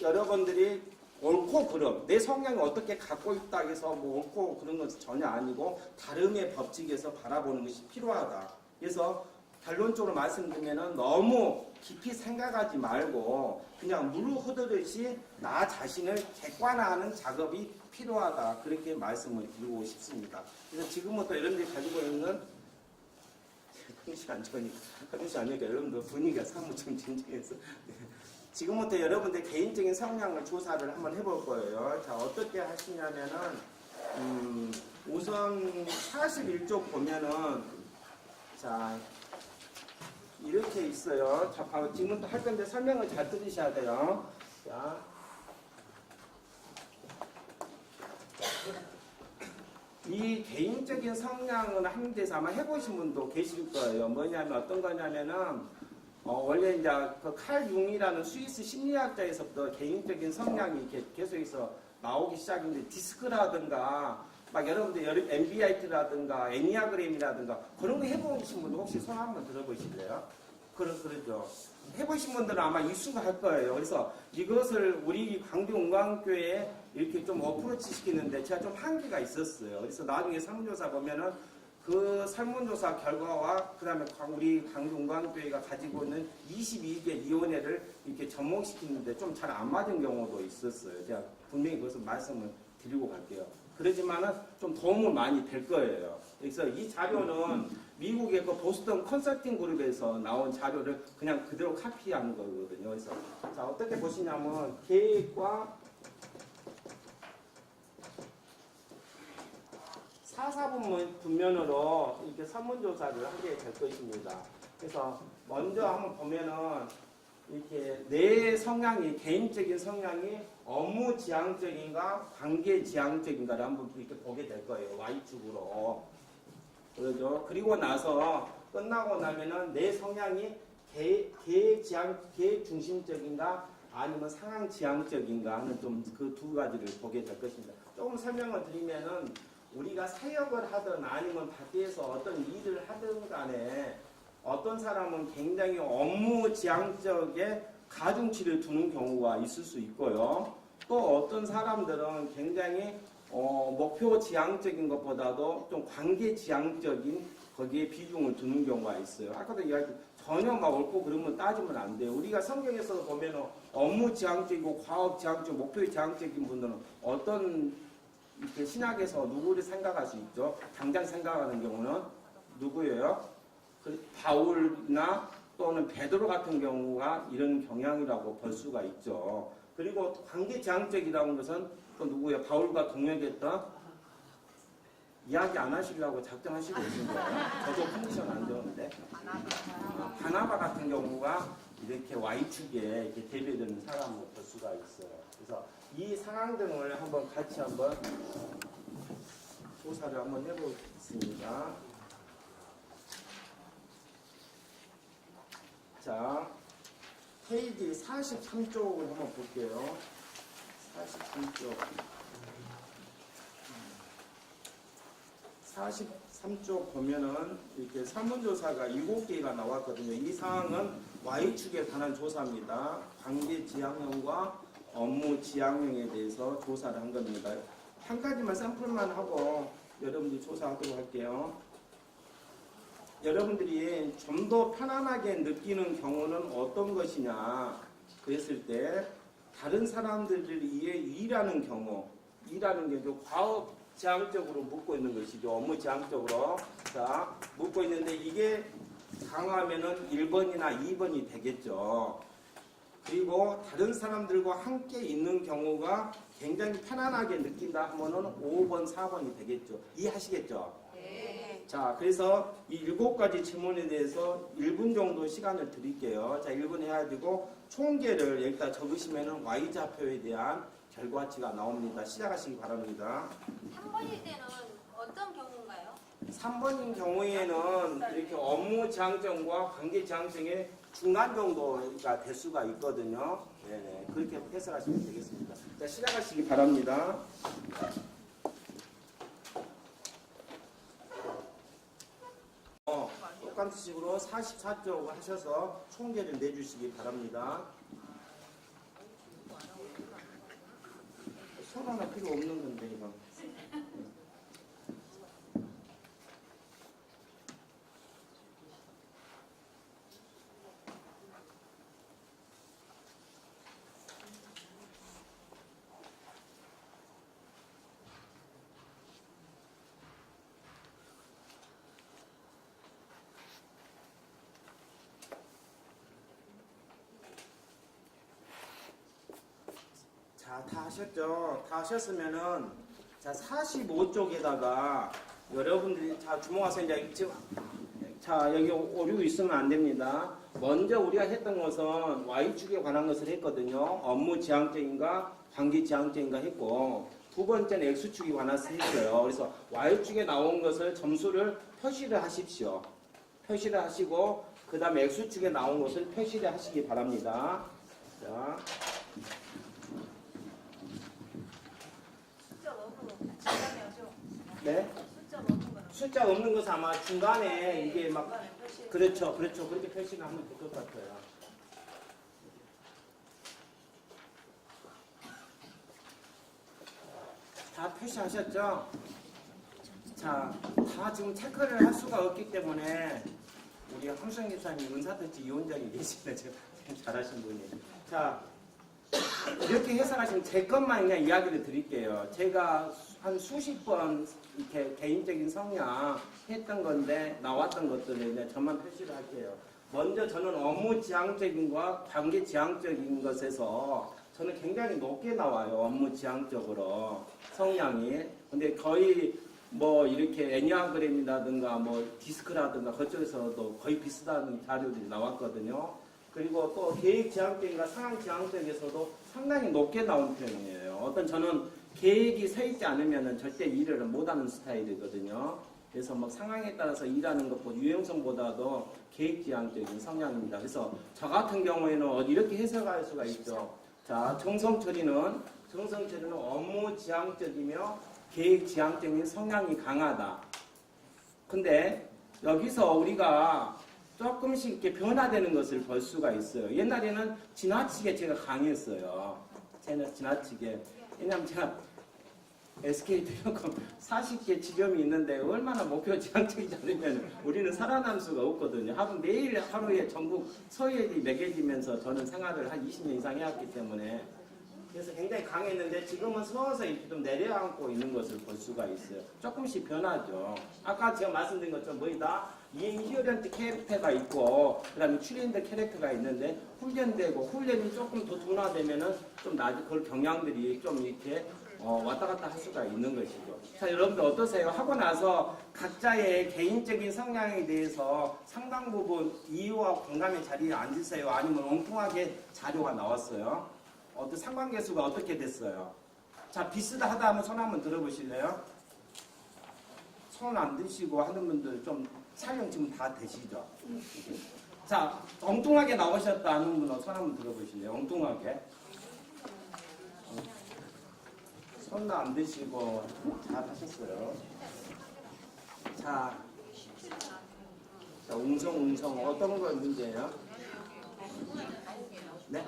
여러분들이 옳고 그름, 내 성향이 어떻게 갖고 있다 해서 뭐 옳고 그런 것은 전혀 아니고 다름의 법칙에서 바라보는 것이 필요하다. 그래서 결론적으로 말씀드리면은 너무 깊이 생각하지 말고 그냥 물 흐르듯이 나 자신을 객관화하는 작업이 필요하다. 그렇게 말씀을 드리고 싶습니다. 그래서 지금부터 여러분들이 가지고 있는 컨디션 안 좋으니까 여러분들 분위기가 사뭇 좀 진정해서 지금부터 여러분들 개인적인 성향을 조사를 한번 해볼 거예요. 자, 어떻게 하시냐면은, 우선 41쪽 보면은, 자, 이렇게 있어요. 자, 바로 지금부터 할 건데 설명을 잘 들으셔야 돼요. 자. 이 개인적인 성향을 하는 데서 아마 해보신 분도 계실 거예요. 뭐냐면 어떤 거냐면은, 원래 이제 그 칼 융이라는 스위스 심리학자에서부터 개인적인 성향이 이렇게 계속해서 나오기 시작했는데 디스크라든가 막 여러분들 MBTI라든가 애니아그램이라든가 그런 거 해보신 분들 혹시 손 한번 들어보실래요? 그러죠. 해보신 분들은 아마 익숙할 거예요. 그래서 이것을 우리 광주은광교회에 이렇게 좀 어프로치 시키는데 제가 좀 한계가 있었어요. 그래서 나중에 설문조사 보면은 그 설문조사 결과와 그 다음에 우리 광주은광교회가 가지고 있는 22개 위원회를 이렇게 접목시키는데 좀 잘 안 맞은 경우도 있었어요. 제가 분명히 그것을 말씀을 드리고 갈게요. 그렇지만은 좀 도움은 많이 될 거예요. 그래서 이 자료는 미국의 그 보스턴 컨설팅 그룹에서 나온 자료를 그냥 그대로 카피한 거거든요. 그래서 자, 어떻게 보시냐면 계획과 4사분 분면으로 이렇게 설문조사를 하게 될 것입니다. 그래서 먼저 한번 보면은 이렇게 내 성향이 개인적인 성향이 업무 지향적인가 관계 지향적인가를 한번 이렇게 보게 될 거예요. Y축으로. 그러죠. 그리고 나서 끝나고 나면은 내 성향이 계획 중심적인가 아니면 상황 지향적인가 하는 좀 그 두 가지를 보게 될 것입니다. 조금 설명을 드리면은 우리가 사역을 하든 아니면 밖에서 어떤 일을 하든 간에 어떤 사람은 굉장히 업무 지향적에 가중치를 두는 경우가 있을 수 있고요. 또 어떤 사람들은 굉장히 목표 지향적인 것보다도 좀 관계 지향적인 거기에 비중을 두는 경우가 있어요. 아까도 이야기했듯이 전혀 막 옳고 그러면 따지면 안 돼요. 우리가 성경에서 보면은 업무 지향적이고 과업 지향적, 목표 지향적인 분들은 어떤 이렇게 신학에서 누구를 생각할 수 있죠? 당장 생각하는 경우는 누구예요? 바울이나 또는 베드로 같은 경우가 이런 경향이라고 볼 수가 있죠. 그리고 관계 지향적이라는 것은 또 누구예요? 바울과 동역했던 이야기 안 하시려고 작정하시고 계신 거예요. 저도 컨디션 안 좋은데. 바나바 같은 경우가 이렇게 Y축에 이렇게 대비되는 사람을 볼 수가 있어요. 그래서 이 상황 등을 한번 같이 한번 조사를 한번 해보겠습니다. 자, 페이지 43쪽을 한번 볼게요. 43쪽. 43쪽 보면은 이렇게 설문조사가 7개가 나왔거든요. 이 사항은 Y축에 관한 조사입니다. 관계 지향형과 업무 지향형에 대해서 조사를 한 겁니다. 한 가지만 샘플만 하고 여러분들이 조사하도록 할게요. 여러분들이 좀 더 편안하게 느끼는 경우는 어떤 것이냐 그랬을 때 다른 사람들을 위해 일하는 경우, 일하는 경우 과업 지향적으로 묻고 있는 것이죠. 업무 지향적으로. 자, 묻고 있는데 이게 강하면은 1번이나 2번이 되겠죠. 그리고 다른 사람들과 함께 있는 경우가 굉장히 편안하게 느낀다 하면은 5번, 4번이 되겠죠. 이해하시겠죠? 네. 자, 그래서 이 7가지 질문에 대해서 1분 정도 시간을 드릴게요. 자, 1분 해가지고 총계를 여기다 적으시면은 Y좌표에 대한 결과치가 나옵니다. 시작하시기 바랍니다. 3번일 때는 어떤 경우인가요? 3번인 경우에는 이렇게 업무 지향점과 관계 지향점의 중간 정도가 될 수가 있거든요. 네네. 그렇게 해석하시면 되겠습니다. 자, 시작하시기 바랍니다. 똑같은 식으로 44쪽 하셔서 총계를 내주시기 바랍니다. 손 하나 필요 없는 건데, 이거. 자, 다 하셨죠? 다 하셨으면은, 자, 45쪽에다가 여러분들이, 자, 주목하세요. 이제 지금, 자, 여기 오류 있으면 안 됩니다. 먼저 우리가 했던 것은 Y축에 관한 것을 했거든요. 업무 지향적인가, 관계 지향적인가 했고, 두 번째는 X축에 관해서 했어요. 그래서 Y축에 나온 것을 점수를 표시를 하십시오. 표시를 하시고, 그 다음에 X축에 나온 것을 표시를 하시기 바랍니다. 자. 네? 숫자 없는 것은 아마 중간에 이게 막 그렇죠 그렇게 표시를 하면 될 것 같아요. 다 표시하셨죠? 자, 다 지금 체크를 할 수가 없기 때문에 우리 황수영 기사님 은사특집 위원장이 계시네. 잘하신 분이. 자, 이렇게 해석하시면 제 것만 그냥 이야기를 드릴게요. 제가 한 수십 번 이렇게 개인적인 성향 했던 건데 나왔던 것들을 이제 저만 표시를 할게요. 먼저 저는 업무 지향적인과 관계 지향적인 것에서 저는 굉장히 높게 나와요. 업무 지향적으로 성향이. 근데 거의 뭐 이렇게 애니아그램이라든가 뭐 디스크라든가 그쪽에서도 거의 비슷한 자료들이 나왔거든요. 그리고 또 계획 지향적인가 상황 지향적에서도 상당히 높게 나온 편이에요. 어떤 저는 계획이 서 있지 않으면 절대 일을 못하는 스타일이거든요. 그래서 뭐 상황에 따라서 일하는 것보다 유연성보다도 계획 지향적인 성향입니다. 그래서 저 같은 경우에는 이렇게 해석할 수가 있죠. 자, 정성철이는 업무 지향적이며 계획 지향적인 성향이 강하다. 근데 여기서 우리가 조금씩 이렇게 변화되는 것을 볼 수가 있어요. 옛날에는 지나치게 제가 강했어요. 저는 지나치게. 왜냐하면 제가 SK텔레콤 40개 지점이 있는데 얼마나 목표 지향적이지 않으면 우리는 살아남을 수가 없거든요. 매일 하루에 전국 서해지 매겨지면서 저는 생활을 한 20년 이상 해왔기 때문에 그래서 굉장히 강했는데 지금은 서서히 이렇게 좀 내려앉고 있는 것을 볼 수가 있어요. 조금씩 변하죠. 아까 제가 말씀드린 것처럼 뭐이다? 인히어런트 캐릭터가 있고 그다음에 트레인드 캐릭터가 있는데 훈련되고 훈련이 조금 더 둔화되면은 좀 그걸 경향들이 좀 이렇게 왔다 갔다 할 수가 있는 것이죠. 자, 여러분들 어떠세요? 하고 나서 각자의 개인적인 성향에 대해서 상당 부분 이유와 공감의 자리에 앉으세요? 아니면 엉뚱하게 자료가 나왔어요? 어떤 상관계수가 어떻게 됐어요? 자, 비슷하다 하면 손 한번 들어보실래요? 손 안 드시고 하는 분들 좀 촬영 지금 다 되시죠? 자, 엉뚱하게 나오셨다 하는 분은 손 한번 들어보실래요? 엉뚱하게. 손 안 드시고 잘 하셨어요. 자, 웅성 어떤 거 문제예요? 네?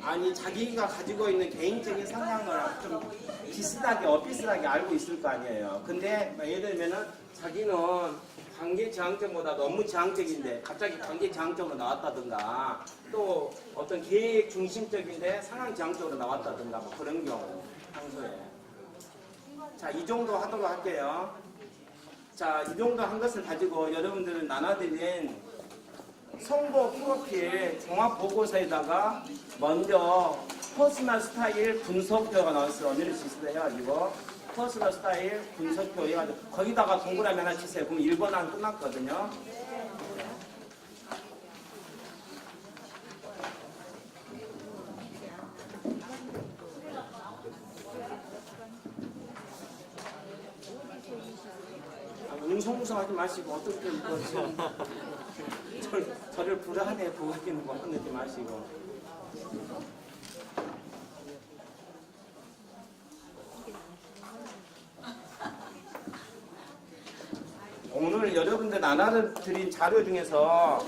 아니, 자기가 가지고 있는 개인적인 성향을 좀 비슷하게 알고 있을 거 아니에요. 근데 예를 들면은 자기는 관계 지향적보다 업무 지향적인데 갑자기 관계 지향적으로 나왔다든가 또 어떤 계획 중심적인데 상황 지향적으로 나왔다든가 뭐 그런 경우 평소에. 자, 이 정도 하도록 할게요. 자, 이 정도 한 것을 가지고 여러분들은 나눠드린 성도 프로필 종합보고서에다가 먼저 퍼스널 스타일 분석표가 나왔어요. 어미를 시스템 해가지고 퍼스널 스타일 분석표 해가지고 거기다가 동그라미 하나 치세요. 그럼 1번 안 끝났거든요. 충성하지 마시고 어떻게 뭐 지금 저를 불안해 보이는 거 혼내지 마시고. 오늘 여러분들 나눠 드린 자료 중에서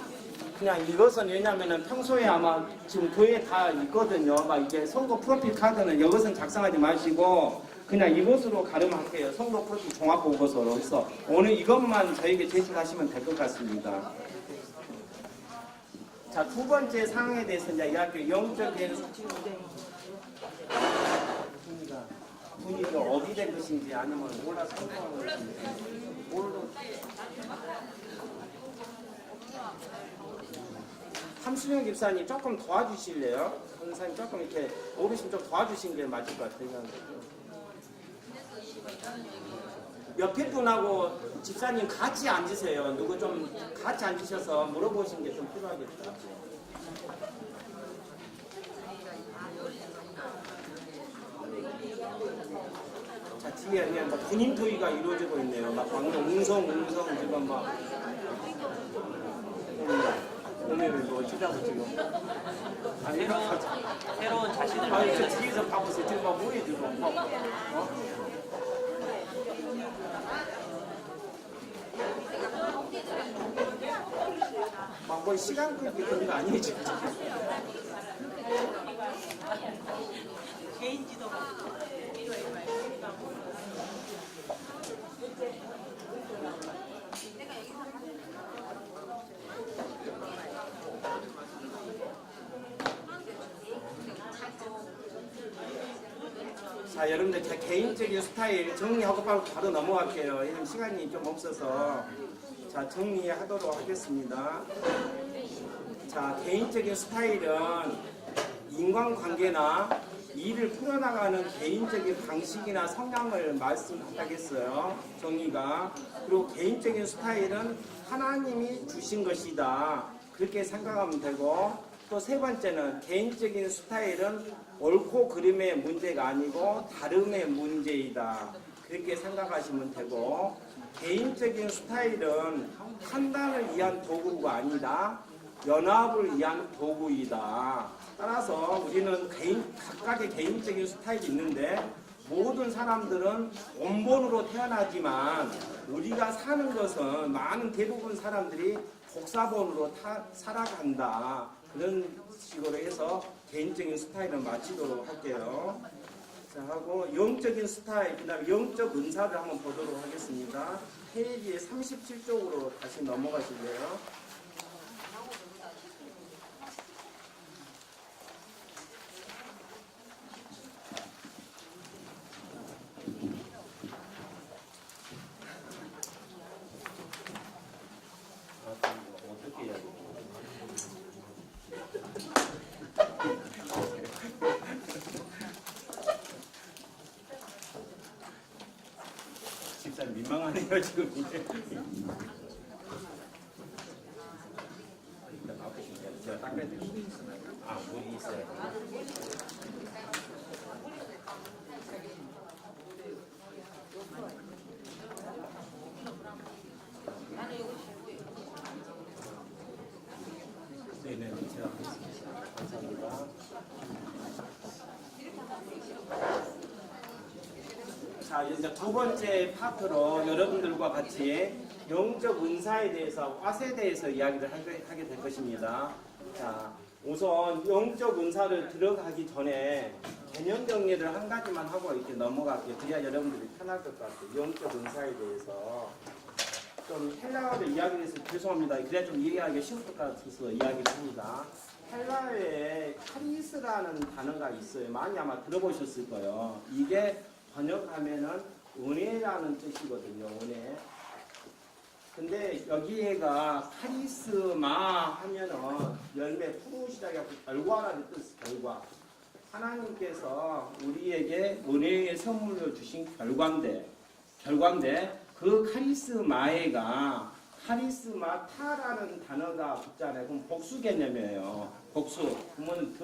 그냥 이것은 왜냐면은 평소에 아마 지금 교회에 다 있거든요. 막 이게 선거 프로필 카드는 이것은 작성하지 마시고 그냥 이것으로 가름할게요. 선거 프로필 종합 보고서로. 그래서 오늘 이것만 저에게 제출하시면 될 것 같습니다. 자, 두 번째 상황에 대해서 이제 이야기할게요. 영적인 분위기가 어디 된 것인지 아니면 몰라서 선포하는 것인지. 함수영 집사님 조금 도와주실래요? 선생님 조금 이렇게 어르신 좀 도와주신 게 맞을 것 같아요. 옆에 분하고 집사님 같이 앉으세요. 누구 좀 같이 앉으셔서 물어보신 게 좀 필요하겠다. 자, 뒤에 그냥 막 군인 토의가 이루어지고 있네요. 막 방금 웅성 지금 막 오늘 뭐 주자고 지금 새로운 자신을 아니 저 뒤에서 봐보세요. 지금 막 뭐해주고 막 뭐 시간 끌기 그런 거 아니에요 지금. 개인 지도가 자, 여러분들 제 개인적인 스타일 정리하고 바로 넘어갈게요. 왜냐면 시간이 좀 없어서. 자, 정리하도록 하겠습니다. 자, 개인적인 스타일은 인간관계나 일을 풀어나가는 개인적인 방식이나 성향을 말씀하겠어요. 정의가. 그리고 개인적인 스타일은 하나님이 주신 것이다. 그렇게 생각하면 되고, 또 세 번째는 개인적인 스타일은 옳고 그름의 문제가 아니고 다름의 문제이다. 그렇게 생각하시면 되고, 개인적인 스타일은 판단을 위한 도구가 아니다. 연합을 위한 도구이다. 따라서 우리는 각각의 개인적인 스타일이 있는데 모든 사람들은 원본으로 태어나지만 우리가 사는 것은 많은 대부분 사람들이 복사본으로 살아간다. 그런 식으로 해서 개인적인 스타일을 마치도록 할게요. 자, 하고 영적인 스타일, 그 다음에 영적 은사를 한번 보도록 하겠습니다. 페이지 37쪽으로 다시 넘어가실래요? 어떻게 해야 돼? 집사님 민망하네요 지금 이제. 일단 나오시면 제가 닦아드릴게요. 아, 물이 있어요. 네네, 제가 하겠습니다. 감사합니다. 자, 이제 두 번째 파트로 여러분들과 같이 영적 은사에 대해서, 화세에 대해서 이야기를 하게 될 것입니다. 자, 우선 영적 은사를 들어가기 전에 개념 정리를 한 가지만 하고 이렇게 넘어갈게요. 그래야 여러분들이 편할 것 같아요. 영적 은사에 대해서. 좀 헬라어로 이야기를 해서 죄송합니다. 그래야 좀 이해하기 쉬울 것 같아서 이야기를 합니다. 헬라어에 카리스라는 단어가 있어요. 많이 아마 들어보셨을 거예요. 이게 번역하면은 은혜라는 뜻이거든요. 은혜. 근데 여기에가 카리스마 하면은 열매 푸르시다가 결과라는 뜻, 결과. 하나님께서 우리에게 은혜의 선물로 주신 결과인데 그 카리스마에가 카리스마타라는 단어가 붙잖아요. 그럼 복수 개념이에요. 복수. 그러면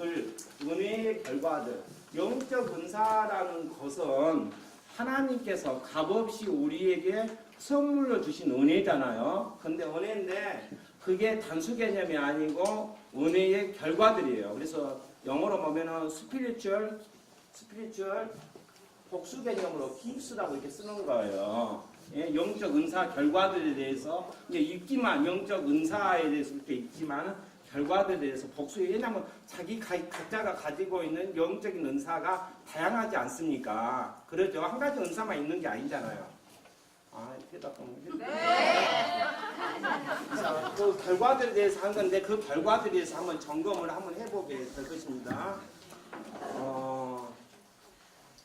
은혜의 결과들. 영적 은사라는 것은 하나님께서 값없이 우리에게 선물로 주신 은혜잖아요. 근데 은혜인데 그게 단수 개념이 아니고 은혜의 결과들이에요. 그래서 영어로 보면은 스피리추얼 복수 개념으로 gifts라고 이렇게 쓰는 거예요. 예, 영적 은사 결과들에 대해서 이제 읽기만 영적 은사에 대해서 이렇게 읽지만 결과들에 대해서 복수해. 왜냐하면 각자가 가지고 있는 영적인 은사가 다양하지 않습니까? 그러죠. 한 가지 은사만 있는 게 아니잖아요. 아, 대답 좀 네. 자, 그 결과들에 대해서 한 건데 그 결과들에 대해서 한번 점검을 한번 해보게 될 것입니다.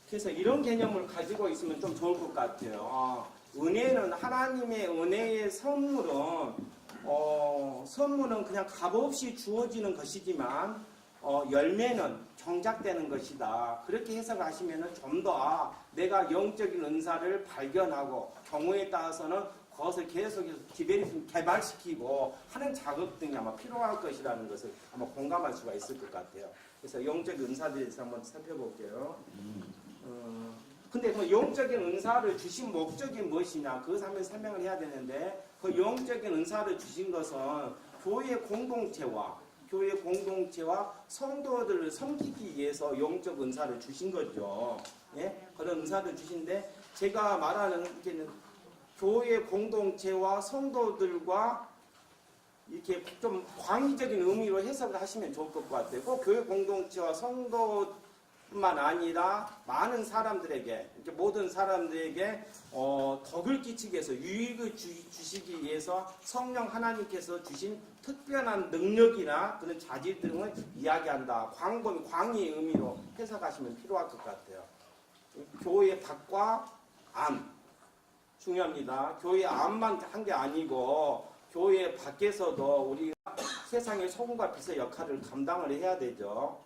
그래서 이런 개념을 가지고 있으면 좀 좋을 것 같아요. 은혜는 하나님의 은혜의 선물은 그냥 값없이 주어지는 것이지만 열매는 경작되는 것이다. 그렇게 해석하시면 좀 더 내가 영적인 은사를 발견하고 경우에 따라서는 그것을 계속해서 개발시키고 하는 작업 등이 아마 필요할 것이라는 것을 아마 공감할 수가 있을 것 같아요. 그래서 영적인 은사들에 대해서 한번 살펴볼게요. 근데 그 영적인 은사를 주신 목적이 무엇이냐 그것을 한번 설명을 해야 되는데 그 영적인 은사를 주신 것은 교회 공동체와 성도들을 섬기기 위해서 영적 은사를 주신 거죠. 예? 그런 은사를 주신데 제가 말하는 교회 공동체와 성도들과 이렇게 좀 광의적인 의미로 해석을 하시면 좋을 것 같아요. 꼭 교회 공동체와 성도뿐만 아니라 많은 사람들에게, 모든 사람들에게 덕을 끼치기 위해서, 유익을 주시기 위해서 성령 하나님께서 주신 특별한 능력이나 그런 자질 등을 이야기한다. 광의의 의미로 해석하시면 필요할 것 같아요. 교회 밖과 안 중요합니다. 교회 안만 한 게 아니고 교회 밖에서도 우리가 세상의 소금과 빛의 역할을 감당을 해야 되죠.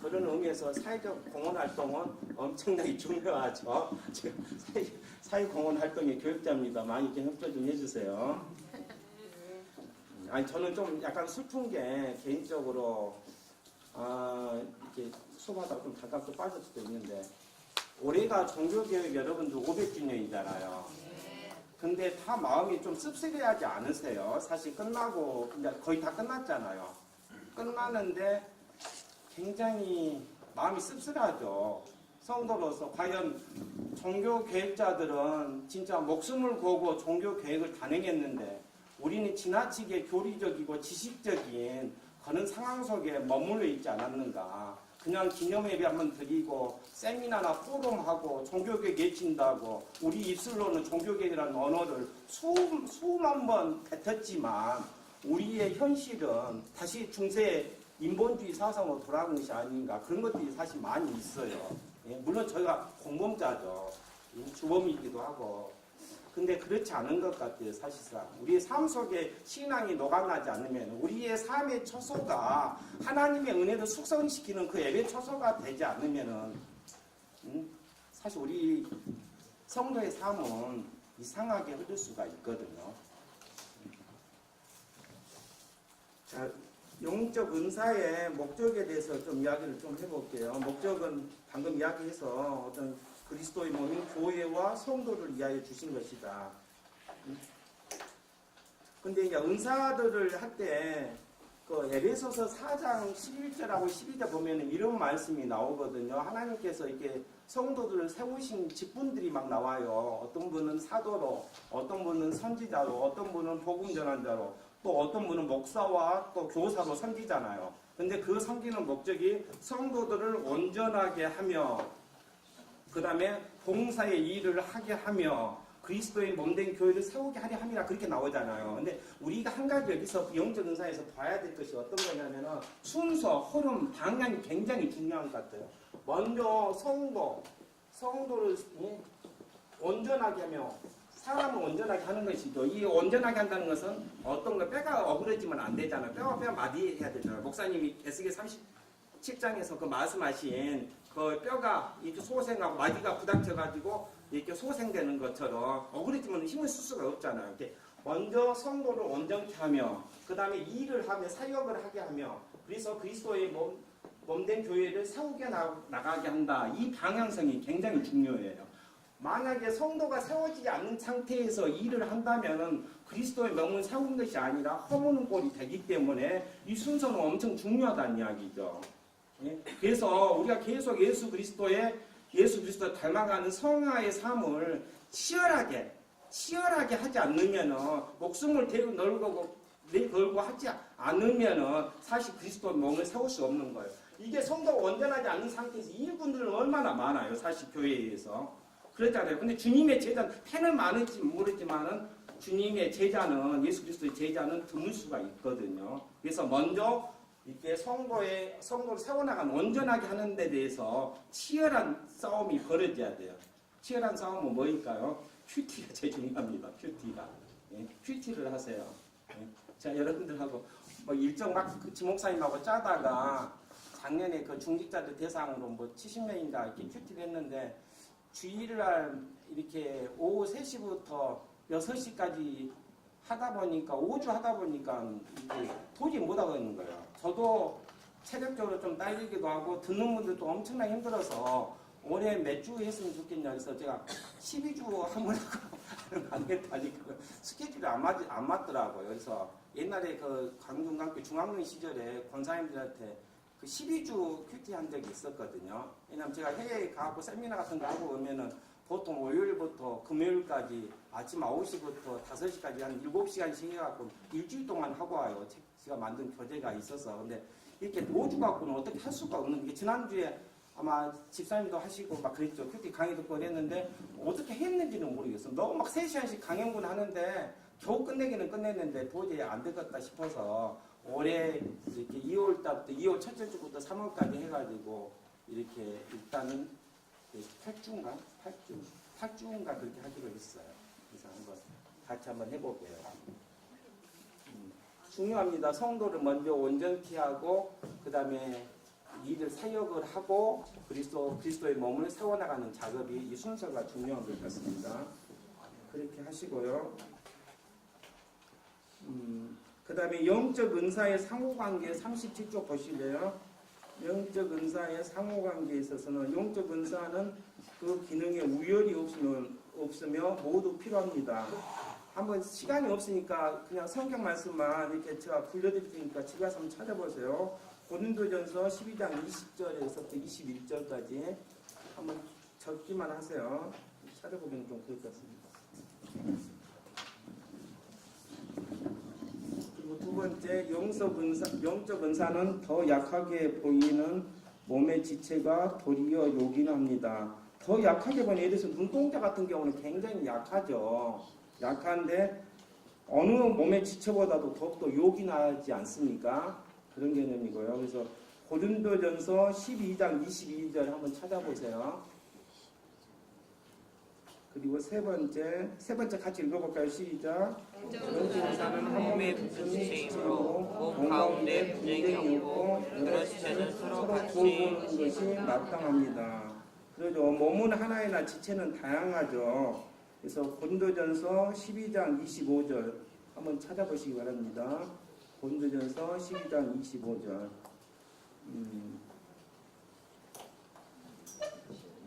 그런 의미에서 사회적 공헌 활동은 엄청나게 중요하죠. 사회공헌 활동의 교육자입니다. 많이 좀 협조 좀 해주세요. 아니 저는 좀 약간 슬픈 게 개인적으로 이렇게 수업하다가 좀 잠깐 또 빠질 수도 있는데 올해가 종교개혁 여러분들 500주년이잖아요. 근데 다 마음이 좀 씁쓸해하지 않으세요? 사실 끝나고 거의 다 끝났잖아요. 끝나는데 굉장히 마음이 씁쓸하죠. 성도로서 과연 종교개혁자들은 진짜 목숨을 걸고 종교개혁을 단행했는데 우리는 지나치게 교리적이고 지식적인 그런 상황 속에 머물러 있지 않았는가. 그냥 기념회비 한번 드리고 세미나나 포럼하고 종교개혁 외친다고 우리 입술로는 종교개혁이라는 언어를 수만 번 뱉었지만 우리의 현실은 다시 중세 인본주의 사상으로 돌아가는 것이 아닌가. 그런 것들이 사실 많이 있어요. 예, 물론 저희가 공범자죠. 주범이기도 하고. 근데 그렇지 않은 것 같아요. 사실상 우리의 삶 속에 신앙이 녹아나지 않으면 우리의 삶의 처소가 하나님의 은혜를 숙성시키는 그 예배 처소가 되지 않으면은 사실 우리 성도의 삶은 이상하게 흐를 수가 있거든요. 자, 영적 은사의 목적에 대해서 좀 이야기를 좀 해볼게요. 목적은 방금 이야기해서 어떤 그리스도의 몸인 교회와 성도를 위하여 주신 것이다. 근데 이제 은사들을 할 때 그 에베소서 4장 11절하고 12절 보면 이런 말씀이 나오거든요. 하나님께서 이렇게 성도들을 세우신 직분들이 막 나와요. 어떤 분은 사도로, 어떤 분은 선지자로, 어떤 분은 복음 전환자로, 또 어떤 분은 목사와 또 교사로 섬기잖아요. 근데 그 섬기는 목적이 성도들을 온전하게 하며 그 다음에 봉사의 일을 하게 하며 그리스도의 몸된 교회를 세우게 하려 함이라 그렇게 나오잖아요. 근데 우리가 한 가지 여기서 영적 은사에서 봐야 될 것이 어떤 거냐면은 순서, 흐름, 방향이 굉장히 중요한 것 같아요. 먼저 성도를 온전하게 하며 사람을 온전하게 하는 것이죠. 이 온전하게 한다는 것은 어떤 거 뼈가 어그러지면 안 되잖아요. 뼈 마디해야 되잖아요. 목사님이 에스겔 37장에서 그 말씀하신 그 뼈가 이렇게 소생하고 마디가 부닥쳐가지고 이렇게 소생되는 것처럼 어그러지면 힘을 쓸 수가 없잖아요. 이렇게 먼저 성도를 온전케 하며 그 다음에 일을 하며 사역을 하게 하며 그래서 그리스도의 몸된 교회를 세우게 나가게 한다. 이 방향성이 굉장히 중요해요. 만약에 성도가 세워지지 않는 상태에서 일을 한다면은 그리스도의 명을 세운 것이 아니라 허무는 꼴이 되기 때문에 이 순서는 엄청 중요하다는 이야기죠. 예? 그래서 우리가 계속 예수 그리스도를 닮아가는 성화의 삶을 치열하게 하지 않으면은 목숨을 걸고 하지 않으면은 사실 그리스도의 몸을 세울 수 없는 거예요. 이게 성도가 온전하지 않는 상태에서 일꾼들은 얼마나 많아요. 사실 교회에서 그렇잖아요. 근데 주님의 제자는 팬은 많을지 모르지만은 주님의 제자는 예수 그리스도의 제자는 드물 수가 있거든요. 그래서 먼저 이렇게 성도를 세워나가는 온전하게 하는 데 대해서 치열한 싸움이 벌어져야 돼요. 치열한 싸움은 뭐일까요? 큐티가 제일 중요합니다. 큐티가. 예, 큐티를 하세요. 예. 자, 여러분들하고 뭐 일정 막 지목사님하고 짜다가 작년에 그 중직자들 대상으로 뭐 70명인가 이렇게 큐티를 했는데 주일날 이렇게 오후 3시부터 6시까지 하다 보니까 5주 하다 보니까 이게 도저히 못 하겠는 거예요. 저도 체력적으로 좀 딸리기도 하고 듣는 분들도 엄청나게 힘들어서 올해 몇 주 했으면 좋겠냐 해서 제가 12주 한번 하고 안 했다니까 스케줄이 안 맞더라고요. 그래서 옛날에 그 강동강교 중앙군 시절에 권사님들한테 그 12주 큐티 한 적이 있었거든요. 왜냐면 제가 해외에 가고 세미나 같은 거 하고 오면은 보통 월요일부터 금요일까지 아침 9시부터 5시까지 한 7시간씩 해갖고 일주일 동안 하고 와요. 제가 만든 교재가 있어서. 근데 이렇게 5주 갖고는 어떻게 할 수가 없는 게 지난주에 아마 집사님도 하시고 막 그랬죠. 큐티 강의 듣고 그랬는데 어떻게 했는지는 모르겠어요. 너무 막 3시간씩 강연분 하는데 겨우 끝내기는 끝냈는데 도저히 안 되겠다 싶어서 올해 이렇게 2월 달부터 2월 첫째 주부터 3월까지 해가지고 이렇게 일단은 8주인가 그렇게 하기로 했어요. 그래서 같이 한번 해볼게요. 중요합니다. 성도를 먼저 온전케 하고 그 다음에 일을 사역을 하고 그리스도의 몸을 세워나가는 작업이 이 순서가 중요한 것 같습니다. 그렇게 하시고요. 그 다음에 영적 은사의 상호관계 37쪽 보실래요? 영적 은사의 상호관계에 있어서는 영적 은사는 그 기능에 우열이 없으며 모두 필요합니다. 한번 시간이 없으니까 그냥 성경 말씀만 이렇게 제가 불러드릴 테니까 집에 가서 한번 찾아보세요. 고린도전서 12장 20절에서부터 21절까지 한번 적기만 하세요. 찾아보기는 좀 그럴 것 같습니다. 그리고 두 번째, 영적 은사는 더 약하게 보이는 몸의 지체가 도리어 요긴합니다. 더 약하게 보이는, 예를 들어서 눈동자 같은 경우는 굉장히 약하죠. 약한데 어느 몸의 지체보다도 더욱더 요긴하지 않습니까? 그런 개념이고요. 그래서 고린도전서 12장 22절 한번 찾아보세요. 그리고 세 번째 같이 읽어볼까요? 시작. 영적은사는 한 몸의 지체이므로 몸 가운데 분쟁이 없고 여러 지체는 서로 돌보는 것이 마땅합니다. 그러죠. 몸은 하나이나 지체는 다양하죠. 그래서 고린도전서 12장 25절 한번 찾아보시기 바랍니다. 고린도전서 12장 25절.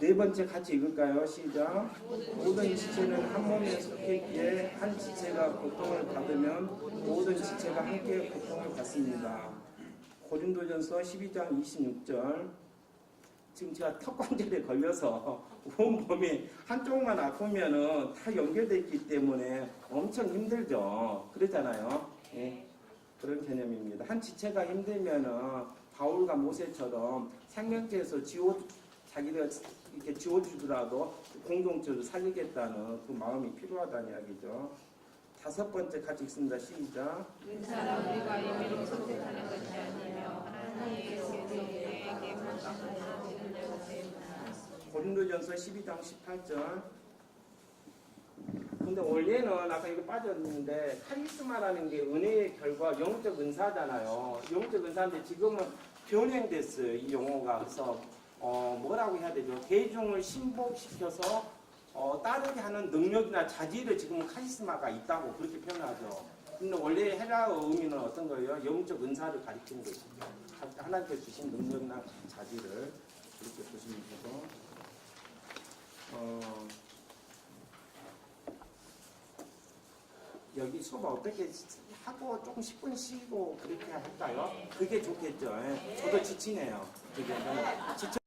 네 번째 같이 읽을까요? 시작. 모든 지체는 한 몸에 속했기에 한 지체가 고통을 받으면 모든 지체가 함께 고통을 받습니다. 고린도전서 12장 26절. 지금 제가 턱관절에 걸려서 온몸이 한쪽만 아프면은 다 연결되어 있기 때문에 엄청 힘들죠. 그러잖아요. 예. 그런 개념입니다. 한 지체가 힘들면은 바울과 모세처럼 생명체에서 자기를 이렇게 지워주더라도 공동체를 살리겠다는 그 마음이 필요하다는 이야기죠. 다섯 번째 같이 읽습니다. 시작. 은사는 우리가 임의로 선택하는 것이 아니며 하나님께서 우리에게만 주시는 것입니다. 고린도전서 12장 18절. 근데 원래는 아까 이거 빠졌는데 카리스마라는 게 은혜의 결과 영적 은사잖아요. 영적 은사인데 지금은 변형됐어요. 이 용어가. 그래서 뭐라고 해야 되죠? 대중을 신복시켜서 따르게 하는 능력이나 자질을 지금 카리스마가 있다고 그렇게 표현하죠. 근데 원래 헬라어 의미는 어떤 거예요? 영적 은사를 가리키는 것이죠. 하나님께서 주신 능력이나 자질을 그렇게 보시면 되고 여기 수업 어떻게 하고 조금 10분 쉬고 그렇게 할까요? 그게 좋겠죠. 예. 저도 지치네요. 그게 지쳐.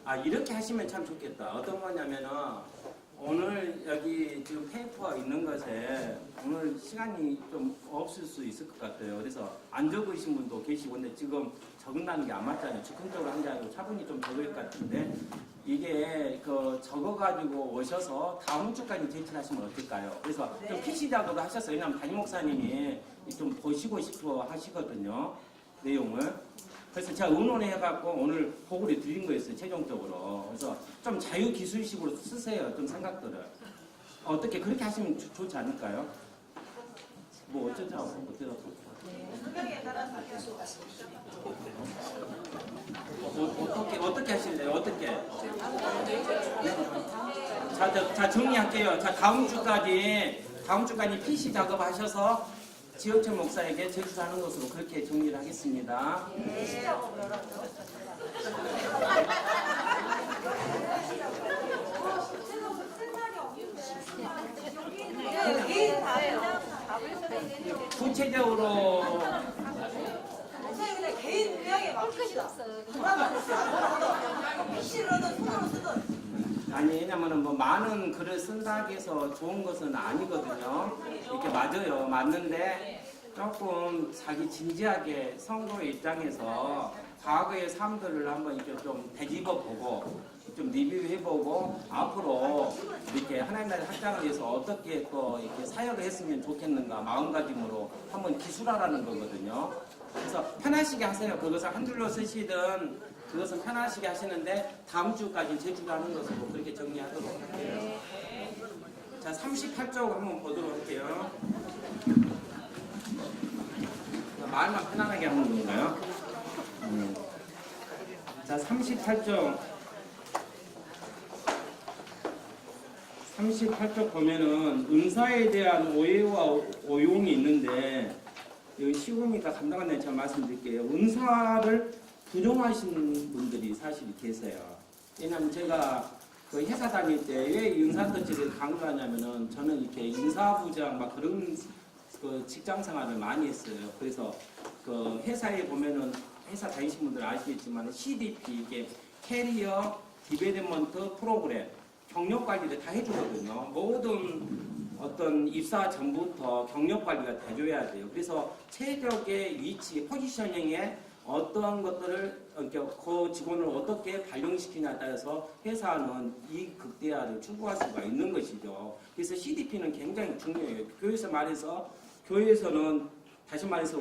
아, 이렇게 하시면 참 좋겠다. 어떤 거냐면은 오늘 여기 지금 페이퍼 있는 것에 오늘 시간이 좀 없을 수 있을 것 같아요. 그래서 안 적으신 분도 계시고, 근데 지금 적은다는 게 안 맞잖아요. 즉흥적으로 한 게 아니고 차분히 좀 적을 것 같은데, 이게 그 적어가지고 오셔서 다음 주까지 제출하시면 어떨까요? 그래서 좀 PC 작업도 하셨어요. 왜냐하면 담임 목사님이 좀 보시고 싶어 하시거든요. 내용을. 그래서 제가 의논해갖고 오늘 보고를 드린 거였어요, 최종적으로. 그래서 좀 자유기술식으로 쓰세요, 좀 생각들을. 어떻게 그렇게 하시면 좋지 않을까요? 뭐 어쩌자고, 어쩌자고. 어떻게 하실래요? 어떻게? 네? 자, 정리할게요. 자, 다음 주까지 PC 작업하셔서 지역철 목사에게 제출하는 것으로 그렇게 정리를 하겠습니다. 구체적으로 개인 분야에 맡깁시다. PC로든 손으로 쓰든. 아니, 왜냐면은 뭐 많은 글을 쓴다고 해서 좋은 것은 아니거든요. 이렇게 맞아요. 맞는데 조금 자기 진지하게 성도의 입장에서 과거의 삶들을 한번 이렇게 좀 되짚어 보고 좀 리뷰해 보고 앞으로 이렇게 하나님 나라의 확장을 위해서 어떻게 또 이렇게 사역을 했으면 좋겠는가 마음가짐으로 한번 기술하라는 거거든요. 그래서 편하시게 하세요. 그것을 한 줄로 쓰시든 그것은 편하시게 하시는데 다음 주까지 제출하는 것으로 그렇게 정리하도록 할게요. 자, 38쪽 한번 보도록 할게요. 말만 편안하게 하는 건가요? 자, 38쪽 보면은 은사에 대한 오해와 오용이 있는데 여기 쉬우니까 간단하게 제가 말씀드릴게요. 은사를 부정하시는 분들이 사실 계세요. 왜냐하면 제가 그 회사 다닐 때 왜 은사터치를 강조하냐면은 저는 이렇게 인사부장 막 그런 그 직장 생활을 많이 했어요. 그래서 그 회사에 보면은 회사 다니신 분들 아시겠지만 CDP 이게 캐리어 디벨롭먼트 프로그램 경력 관리를 다 해주거든요. 모든 어떤 입사 전부터 경력 관리가 돼줘야 돼요. 그래서 최적의 위치, 포지셔닝에 어떤 것들을 그 직원을 어떻게 발령시키냐에 따라서 회사는 이익 극대화를 추구할 수가 있는 것이죠. 그래서 CDP는 굉장히 중요해요. 교회에서는 다시 말해서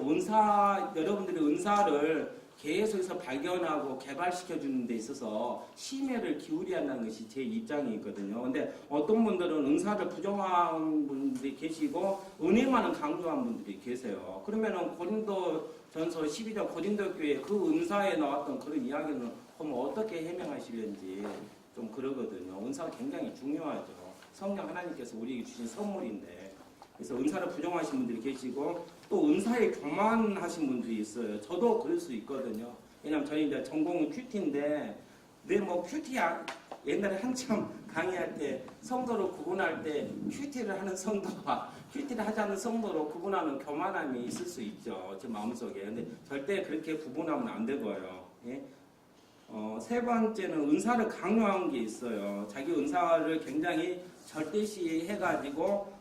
여러분들의 은사를 계속해서 발견하고 개발시켜주는 데 있어서 심혈을 기울여야 한다는 것이 제 입장이거든요. 근데 어떤 분들은 은사를 부정한 분들이 계시고 은혜만은 강조한 분들이 계세요. 그러면은 고린도전서 12장 고린도교회 그 은사에 나왔던 그런 이야기는 그럼 어떻게 해명하시는지 좀 그러거든요. 은사가 굉장히 중요하죠. 성령 하나님께서 우리에게 주신 선물인데 그래서 은사를 부정하신 분들이 계시고 또 은사에 교만하신 분들이 있어요. 저도 그럴 수 있거든요. 왜냐면 저희 이제 전공은 큐티인데 큐티야 옛날에 한참 강의할 때 성도를 구분할 때 큐티를 하는 성도와 큐티를 하지 않는 성도로 구분하는 교만함이 있을 수 있죠. 제 마음속에. 근데 절대 그렇게 구분하면 안 되고요. 예? 세 번째는 은사를 강요한 게 있어요. 자기 은사를 굉장히 절대시해가지고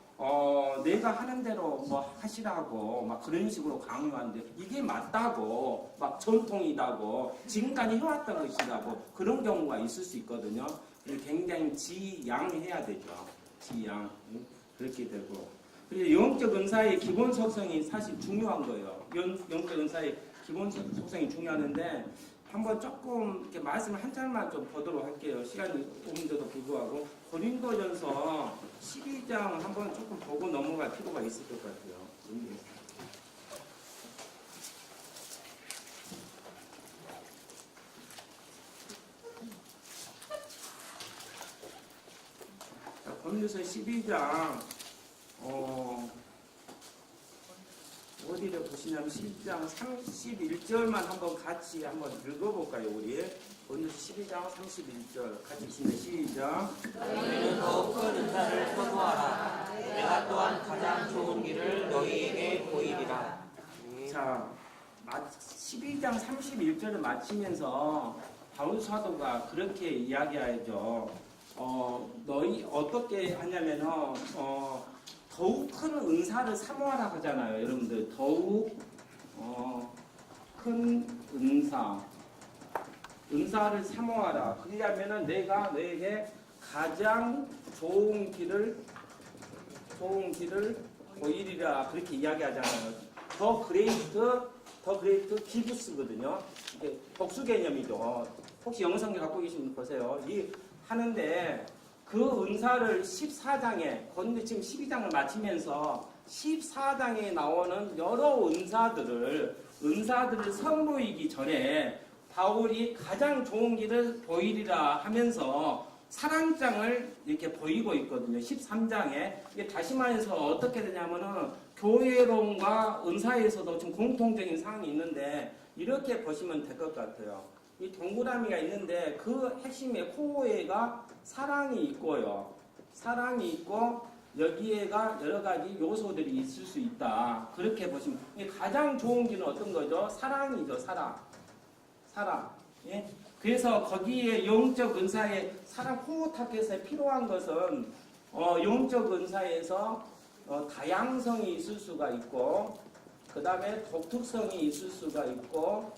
내가 하는 대로 뭐 하시라고 막 그런 식으로 강요하는데 이게 맞다고 막 전통이다고 지금까지 해왔던 것이라고 그런 경우가 있을 수 있거든요. 굉장히 지양해야 되죠. 지양 그렇게 되고 그리고 영적 은사의 기본 속성이 사실 중요한 거예요. 영적 은사의 기본 속성이 중요한데 한번 조금 이렇게 말씀을 한 장만 좀 보도록 할게요. 시간이 없는데도 불구하고 고린도전서 12장 한번 조금 보고 넘어갈 필요가 있을 것 같아요. 고린도서 12장 어디를 보시냐면 12장 31절만 한번 같이 한번 읽어볼까요, 우리? 오늘 12장 31절 같이 있습니다. 시작. 너희는 더욱 큰 은사를 선호하라. 내가 또한 가장 좋은 길을 너희에게 보이리라. 자, 12장 31절을 마치면서 바울 사도가 그렇게 이야기하죠. 너희 어떻게 하냐면은 더욱 큰 은사를 사모하라 하잖아요. 여러분들 더욱 큰 은사를 사모하라. 그러려면은 내가 너에게 가장 좋은 길을 보이리라 그렇게 이야기하잖아요. 더 그레이트 기브스거든요. 이게 복수 개념이죠. 혹시 영성기 갖고 계신 분 보세요. 이 하는데 그 은사를 14장에 그런데 지금 12장을 마치면서 14장에 나오는 여러 은사들을 선보이기 전에 바울이 가장 좋은 길을 보이리라 하면서 사랑장을 이렇게 보이고 있거든요. 13장에 이게 다시 말해서 어떻게 되냐면은 교회론과 은사에서도 좀 공통적인 사항이 있는데 이렇게 보시면 될 것 같아요. 이 동그라미가 있는데 그 핵심의 코어에가 사랑이 있고요. 사랑이 있고 여기에가 여러 가지 요소들이 있을 수 있다. 그렇게 보시면 가장 좋은 길은 어떤 거죠? 사랑이죠. 사랑. 예? 그래서 거기에 영적 은사의 사랑 코어 타겟에 필요한 것은 영적 은사에서 다양성이 있을 수가 있고 그 다음에 독특성이 있을 수가 있고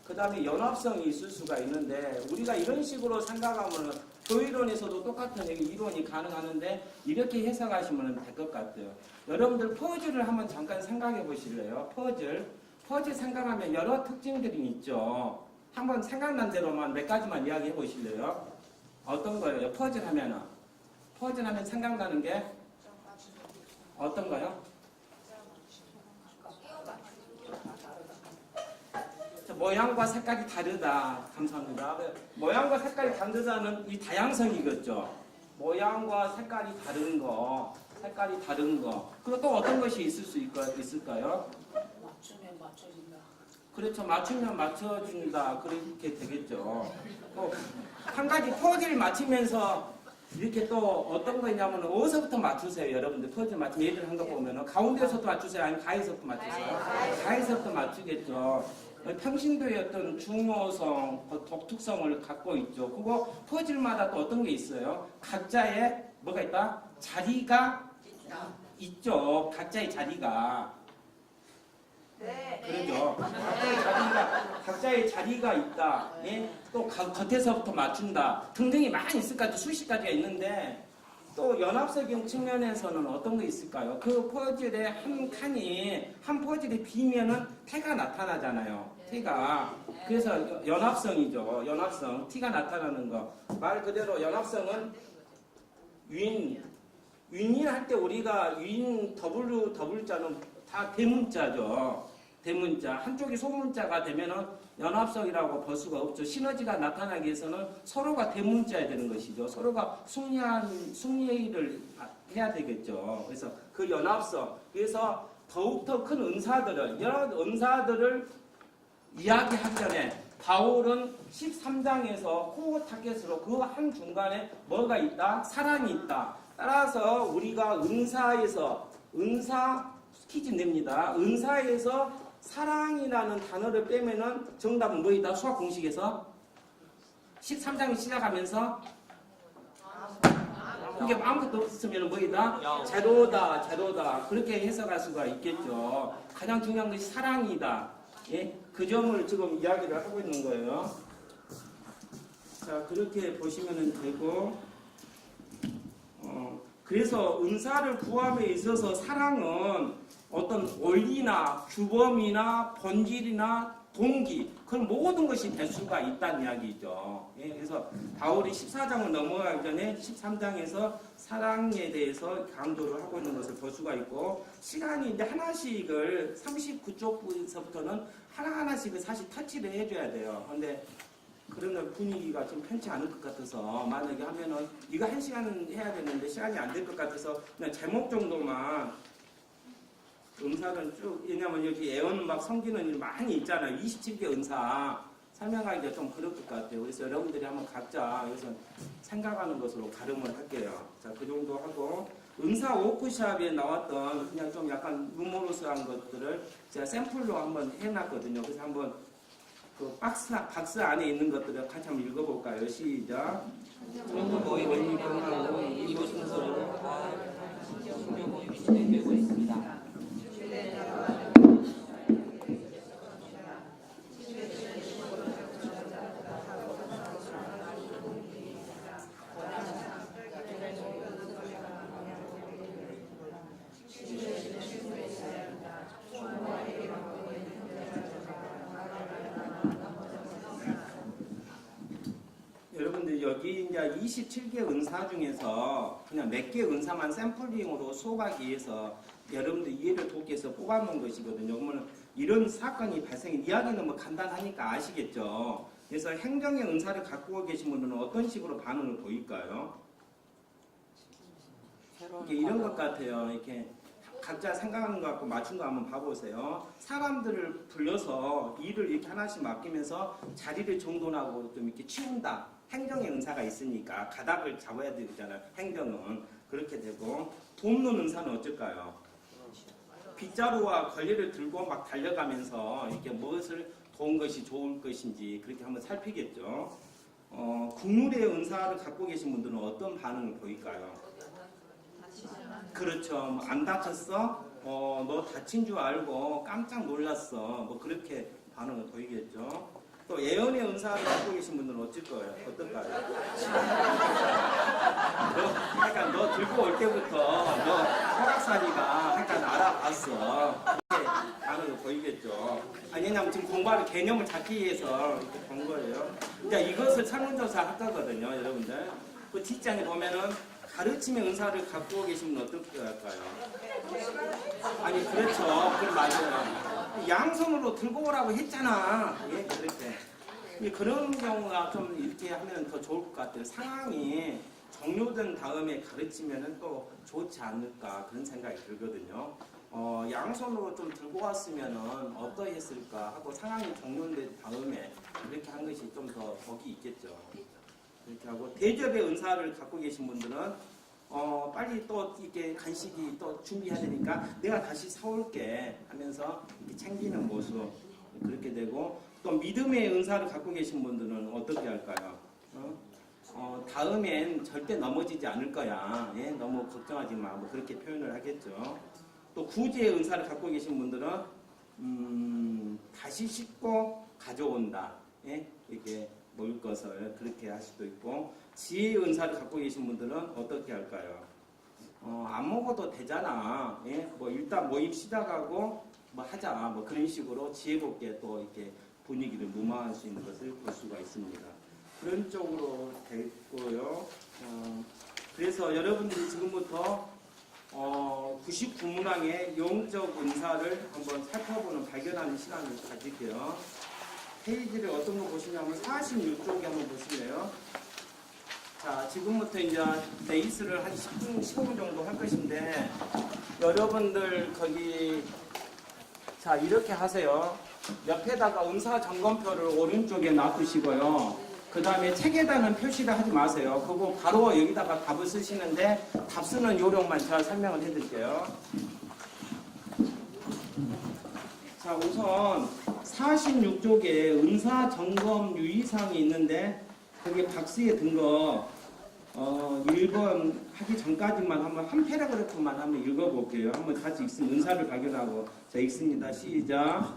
그 다음에 연합성이 있을 수가 있는데 우리가 이런 식으로 생각하면 교회론에서도 똑같은 이론이 가능하는데 이렇게 해석하시면 될 것 같아요. 여러분들 퍼즐을 한번 잠깐 생각해 보실래요? 퍼즐 생각하면 여러 특징들이 있죠. 한번 생각난 대로만 몇 가지만 이야기해 보실래요? 어떤 거예요? 퍼즐 하면 생각나는 게 어떤 거요? 모양과 색깔이 다르다. 감사합니다. 모양과 색깔이 다르다는 이 다양성이겠죠. 모양과 색깔이 다른 거. 그리고 또 어떤 것이 있을 수 있을까요? 맞추면 맞춰진다. 그렇죠. 맞추면 맞춰준다. 그렇게 되겠죠. 또 한 가지 퍼즐 맞추면서 이렇게 또 어떤 거냐면 어디서부터 맞추세요? 여러분들 퍼즐 맞추면 예를 한 거 보면 가운데서부터 맞추세요? 아니면 가에서부터 맞추세요? 가에서부터 맞추겠죠. 평신도의 어떤 중요성, 독특성을 갖고 있죠. 그거 퍼즐마다 또 어떤 게 있어요? 각자의 뭐가 있다? 자리가 있죠. 각자의 자리가. 네. 그러죠. 각자의 자리가 있다. 예? 또 겉에서부터 맞춘다. 등등이 많이 있을 것 같아요. 수십 가지가 있는데 또 연합적인 측면에서는 어떤 게 있을까요? 그 퍼즐의 한 칸이 한 퍼즐이 비면은 태가 나타나잖아요. 태가. 그래서 연합성이죠. 연합성. 티가 나타나는 거. 말 그대로 연합성은 윈할 때 우리가 윈 W자는 다 대문자죠. 대문자. 한쪽이 소문자가 되면은 연합성이라고 볼 수가 없죠. 시너지가 나타나기 위해서는 서로가 대문자야 되는 것이죠. 서로가 승리를 해야 되겠죠. 그래서 그 연합성. 그래서 더욱더 큰 은사들을, 여러 은사들을 이야기하기 전에 바울은 13장에서 코어 타겟으로 그 한 중간에 뭐가 있다? 사랑이 있다. 따라서 우리가 은사 퀴즈 냅니다. 은사에서 사랑이라는 단어를 빼면은 정답은 뭐이다? 수학 공식에서 13장이 시작하면서 이게 아무것도 없으면 뭐이다? 제로다. 그렇게 해석할 수가 있겠죠. 가장 중요한 것이 사랑이다. 예? 그 점을 지금 이야기를 하고 있는 거예요. 자, 그렇게 보시면 되고, 그래서 은사를 구함에 있어서 사랑은 어떤 원리나 규범이나 본질이나 동기 그런 모든 것이 될 수가 있다는 이야기죠. 예, 그래서 바울이 14장을 넘어가기 전에 13장에서 사랑에 대해서 강조를 하고 있는 것을 볼 수가 있고 시간이 이제 하나씩을 39쪽부터는 하나하나씩을 사실 터치를 해줘야 돼요. 그런데 그러면 분위기가 좀 편치 않을 것 같아서 만약에 하면은 이거 1시간은 해야 되는데 시간이 안 될 것 같아서 그냥 제목 정도만 은사는 쭉, 왜냐면 여기 애원 막 섬기는 일 많이 있잖아요. 27개 은사. 설명하기가 좀 그럴 것 같아요. 그래서 여러분들이 한번 각자 여기서 생각하는 것으로 가름을 할게요. 자, 그 정도 하고, 은사 워크샵에 나왔던 그냥 좀 약간 루머러스한 것들을 제가 샘플로 한번 해놨거든요. 그래서 한번 그 박스 안에 있는 것들을 같이 한번 읽어볼까요? 시작. 그런데 모임을 이용하고 이곳 순서로 다 신경을 진행되고 있습니다. 여러분들 여기 이제 27개 은사 중에서 그냥 몇 개 은사만 샘플링으로 수업하기 위해서 여러분들 이해를 돕기 위해서 뽑아놓은 것이거든요. 그러면 이런 사건이 발생, 이야기는 뭐 간단하니까 아시겠죠. 그래서 행정의 은사를 갖고 계신 분들은 어떤 식으로 반응을 보일까요? 이게 이런 것 같아요. 이렇게 각자 생각하는 것 같고 맞춘 거 한번 봐보세요. 사람들을 불러서 일을 이렇게 하나씩 맡기면서 자리를 정돈하고 좀 이렇게 치운다. 행정의 은사가 있으니까 가닥을 잡아야 되잖아요. 행정은 그렇게 되고, 돕는 은사는 어쩔까요? 빗자루와 걸레를 들고 막 달려가면서 이렇게 무엇을 도운 것이 좋을 것인지 그렇게 한번 살피겠죠. 국룰의 은사를 갖고 계신 분들은 어떤 반응을 보일까요? 그렇죠. 뭐안 다쳤어? 너 다친 줄 알고 깜짝 놀랐어. 뭐 그렇게 반응을 보이겠죠. 또 예언의 은사를 갖고 계신 분들은 어쩔 거예요? 어떨까요? 그러니까 너 들고 올 때부터 너 설악산이가 약간 알아봤어. 그렇게 반응을 보이겠죠. 왜냐면 지금 공부하는 개념을 잡기 위해서 이렇게 본 거예요. 이제 이것을 설문조사 할 거거든요, 여러분들. 그 뒷장에 보면은 가르침의 은사를 갖고 계신 분은 어떻게 할까요? 아니, 그렇죠. 그럼 맞아요. 양손으로 들고 오라고 했잖아. 예, 그렇게. 그런 경우가 좀 이렇게 하면 더 좋을 것 같아요. 상황이 종료된 다음에 가르치면은 또 좋지 않을까 그런 생각이 들거든요. 양손으로 좀 들고 왔으면은 어떠했을까 하고 상황이 종료된 다음에 이렇게 한 것이 좀 더 덕이 있겠죠. 이렇게 하고, 대접의 은사를 갖고 계신 분들은 빨리 또 이렇게 간식이 또 준비해야 되니까 내가 다시 사올게 하면서 이렇게 챙기는 모습 그렇게 되고, 또 믿음의 은사를 갖고 계신 분들은 어떻게 할까요? 다음엔 절대 넘어지지 않을 거야. 예? 너무 걱정하지 마. 뭐 그렇게 표현을 하겠죠. 또 구제의 은사를 갖고 계신 분들은 다시 씻고 가져온다. 예? 이렇게 먹을 것을 그렇게 할 수도 있고, 지혜의 은사를 갖고 계신 분들은 어떻게 할까요? 안 먹어도 되잖아. 예? 뭐 일단 모임 시작하고 뭐 하자. 뭐 그런 식으로 지혜롭게 또 이렇게 분위기를 무마할 수 있는 것을 볼 수가 있습니다. 그런 쪽으로 됐고요. 그래서 여러분들이 지금부터 99문항의 영적 은사를 한번 살펴보는 발견하는 시간을 가질게요. 페이지를 어떤 거 보시냐면 46쪽에 한번 보시래요. 자, 지금부터 이제 레이스를 한 10분, 15분 정도 할 것인데, 여러분들 거기, 자, 이렇게 하세요. 옆에다가 은사 점검표를 오른쪽에 놔두시고요. 그 다음에 책에다는 표시를 하지 마세요. 그거 바로 여기다가 답을 쓰시는데, 답 쓰는 요령만 제가 설명을 해드릴게요. 자, 우선 46쪽에 은사 점검 유의사항이 있는데, 거기 박스에 든 거 1번 하기 전까지만 한번 한 패러그래프만 한번 읽어볼게요. 한번 같이 읽으면 은사를 발견하고. 자, 읽습니다. 시작.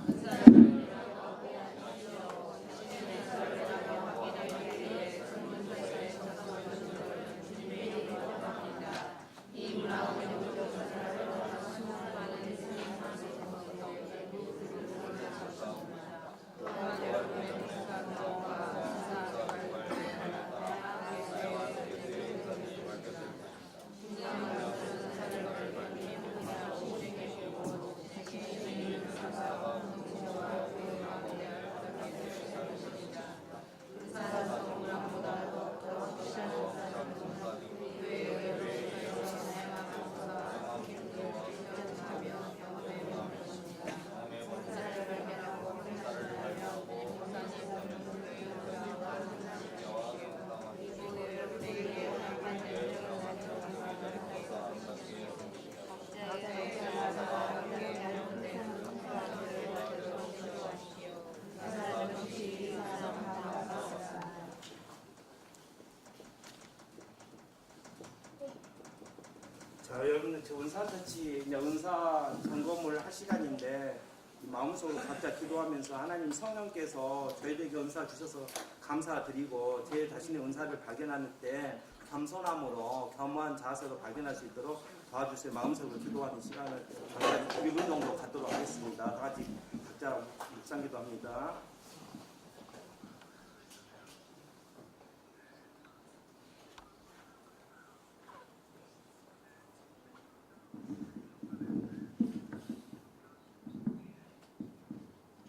자, 여러분들 저 은사터치 이제 은사 점검을 할 시간인데 마음속으로 각자 기도하면서 하나님 성령께서 저희들에게 은사 주셔서 감사드리고 제 자신의 은사를 발견하는 때 겸손함으로 겸허한 자세로 발견할 수 있도록 도와주세요. 마음속으로 기도하는 시간을 1분 정도 갖도록 하겠습니다. 다 같이 각자 묵상 기도합니다.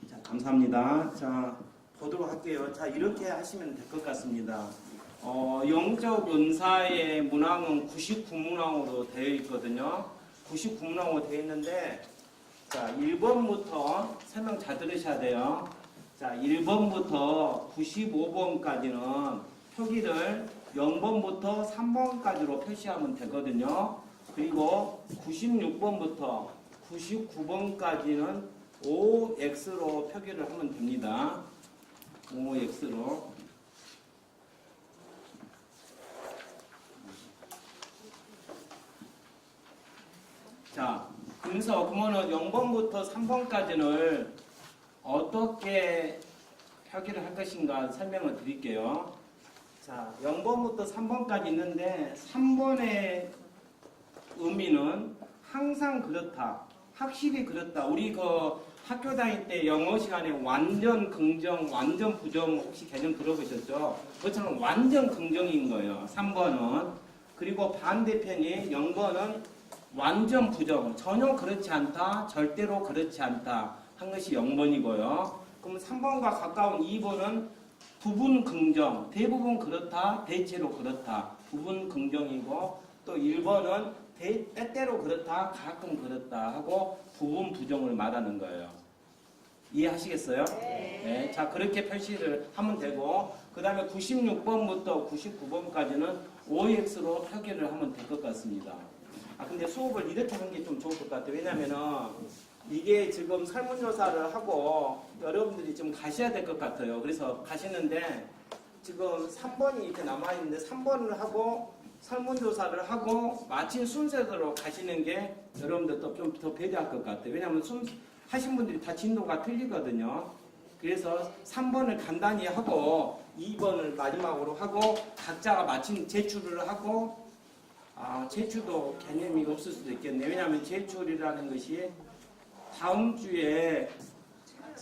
자, 감사합니다. 자, 보도록 할게요. 자, 이렇게 하시면 될 것 같습니다. 영적 은사의 문항은 99문항으로 되어 있거든요. 99문항으로 되어 있는데, 자, 1번부터 설명 잘 들으셔야 돼요. 자, 1번부터 95번까지는 표기를 0번부터 3번까지로 표시하면 되거든요. 그리고 96번부터 99번까지는 OX로 표기를 하면 됩니다. OX로. 자, 그래서 그러면은 0번부터 3번까지는 어떻게 표기를 할 것인가 설명을 드릴게요. 자, 0번부터 3번까지 있는데 3번의 의미는 항상 그렇다. 확실히 그렇다. 우리 그 학교 다닐 때 영어 시간에 완전 긍정, 완전 부정 혹시 개념 들어보셨죠? 그것처럼 완전 긍정인 거예요. 3번은. 그리고 반대편이 0번은 완전 부정, 전혀 그렇지 않다, 절대로 그렇지 않다 한 것이 0번이고요. 그럼 3번과 가까운 2번은 부분 긍정, 대부분 그렇다, 대체로 그렇다, 부분 긍정이고 또 1번은 때때로 그렇다, 가끔 그렇다 하고 부분 부정을 말하는 거예요. 이해하시겠어요? 네. 자, 그렇게 표시를 하면 되고 그 다음에 96번부터 99번까지는 OX로 표기를 하면 될 것 같습니다. 근데 수업을 이렇게 하는 게 좀 좋을 것 같아요. 왜냐면은 이게 지금 설문조사를 하고 여러분들이 좀 가셔야 될 것 같아요. 그래서 가시는데 지금 3번이 이렇게 남아있는데 3번을 하고 설문조사를 하고 마친 순서대로 가시는 게 여러분들도 좀 더 배려할 것 같아요. 왜냐하면 하신 분들이 다 진도가 틀리거든요. 그래서 3번을 간단히 하고 2번을 마지막으로 하고 각자가 마친 제출을 하고 제출도 개념이 없을 수도 있겠네요. 왜냐하면 제출이라는 것이 다음 주에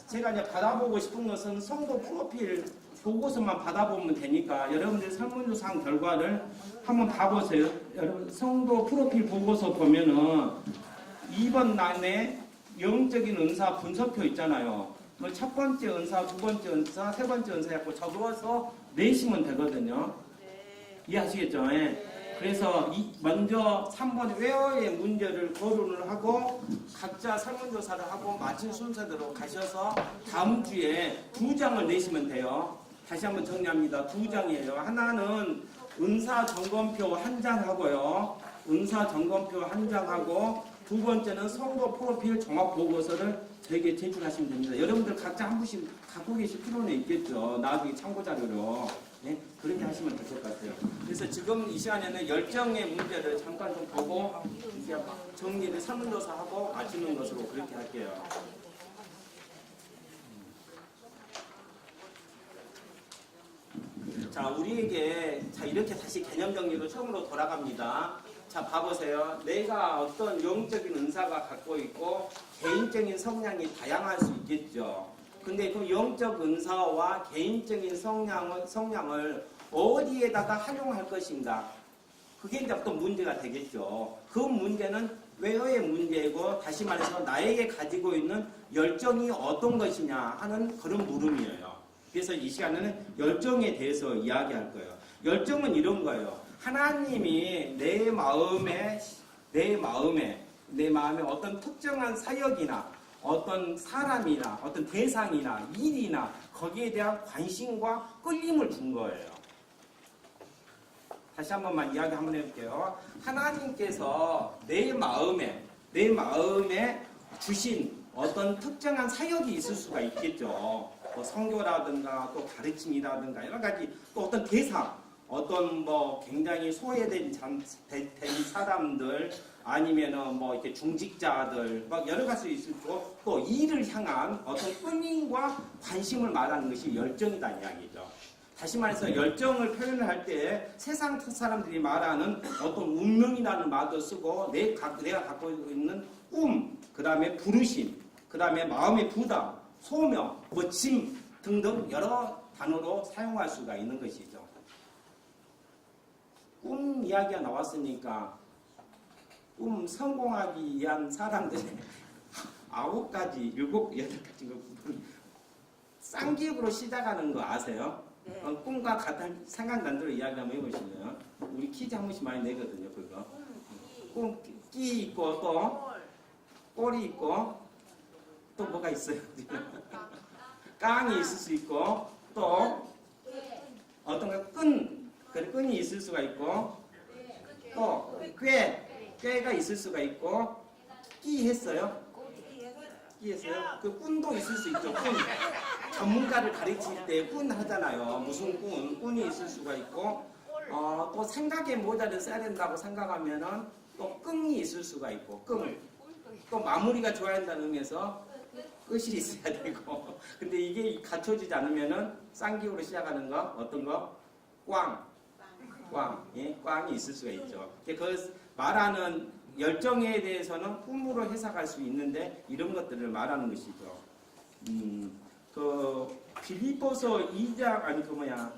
제가 이제 받아보고 싶은 것은 성도 프로필 보고서만 받아보면 되니까 여러분들 설문조사 결과를 한번 봐보세요. 여러분 성도 프로필 보고서 보면은 2번欄에 영적인 은사 분석표 있잖아요. 그 첫 번째 은사, 두 번째 은사, 세 번째 은사 해갖고 적어서 내시면 되거든요. 이해하시겠죠? 예. 그래서 먼저 3번 웨어의 문제를 거론을 하고 각자 설문조사를 하고 마친 순서대로 가셔서 다음 주에 2장을 내시면 돼요. 다시 한번 정리합니다. 2장이에요. 하나는 은사 점검표 1장 하고요. 은사 점검표 1장 하고 두 번째는 성도 프로필 종합 보고서를 저에게 제출하시면 됩니다. 여러분들 각자 한 분씩 갖고 계실 필요는 있겠죠. 나중에 참고 자료로. 네? 그렇게 하시면 될 것 같아요. 그래서 지금 이 시간에는 열정의 문제를 잠깐 좀 보고 이제 정리를 설문조사하고 마치는 것으로 그렇게 할게요. 자, 우리에게 이렇게 다시 개념 정리로 처음으로 돌아갑니다. 자, 봐보세요. 내가 어떤 영적인 은사가 갖고 있고 개인적인 성향이 다양할 수 있겠죠. 근데 그 영적 은사와 개인적인 성향을 어디에다가 활용할 것인가? 그게 이제 어떤 문제가 되겠죠. 그 문제는 웨어의 문제이고 다시 말해서 나에게 가지고 있는 열정이 어떤 것이냐 하는 그런 물음이에요. 그래서 이 시간에는 열정에 대해서 이야기할 거예요. 열정은 이런 거예요. 하나님이 내 마음에 어떤 특정한 사역이나 어떤 사람이나 어떤 대상이나 일이나 거기에 대한 관심과 끌림을 준 거예요. 다시 한 번만 이야기 한번 해볼게요. 하나님께서 내 마음에 주신 어떤 특정한 사역이 있을 수가 있겠죠. 뭐 선교라든가 또 가르침이라든가 여러 가지 또 어떤 대상, 어떤 뭐 굉장히 소외된 된 사람들 아니면은 뭐 이렇게 중직자들 막 여러 가지 있을 거고 또 이를 향한 어떤 끈인과 관심을 말하는 것이 열정이다 이야기죠. 다시 말해서 열정을 표현을 할 때 세상 사람들이 말하는 어떤 운명이라는 말도 쓰고 내가 갖고 있는 꿈, 그 다음에 부르심, 그 다음에 마음의 부담, 소명, 뭐 짐 등등 여러 단어로 사용할 수가 있는 것이죠. 꿈 이야기가 나왔으니까 꿈 성공하기 위한 사람들의 9가지, 7, 8가지 쌍기역으로 시작하는 거 아세요? 네. 꿈과 같은 생각난 대로 이야기 한번 해보시면 우리 퀴즈 한 번씩 많이 내거든요. 그거 꿈, 끼 있고 또 꼴이 있고 또 뭐가 있어요? 깡이 있을 수 있고 또 어떤가 끈이 있을 수가 있고 또 꾀가 있을 수가 있고 끼 했어요? 끼 했어요? 그 꾼도 있을 수 있죠. 꾼 전문가를 가르칠 때 꾼 하잖아요. 무슨 꾼이 있을 수가 있고 또 생각의 모자를 써야 된다고 생각하면은 또 끙이 있을 수가 있고 또 마무리가 좋아야 한다는 의미에서 끝이 있어야 되고 근데 이게 갖춰지지 않으면은 쌍기호로 시작하는 거 어떤 거? 꽝이 있을 수가 있죠. 그 말하는 열정에 대해서는 꿈으로 해석할 수 있는데 이런 것들을 말하는 것이죠. 그 빌립보서 2장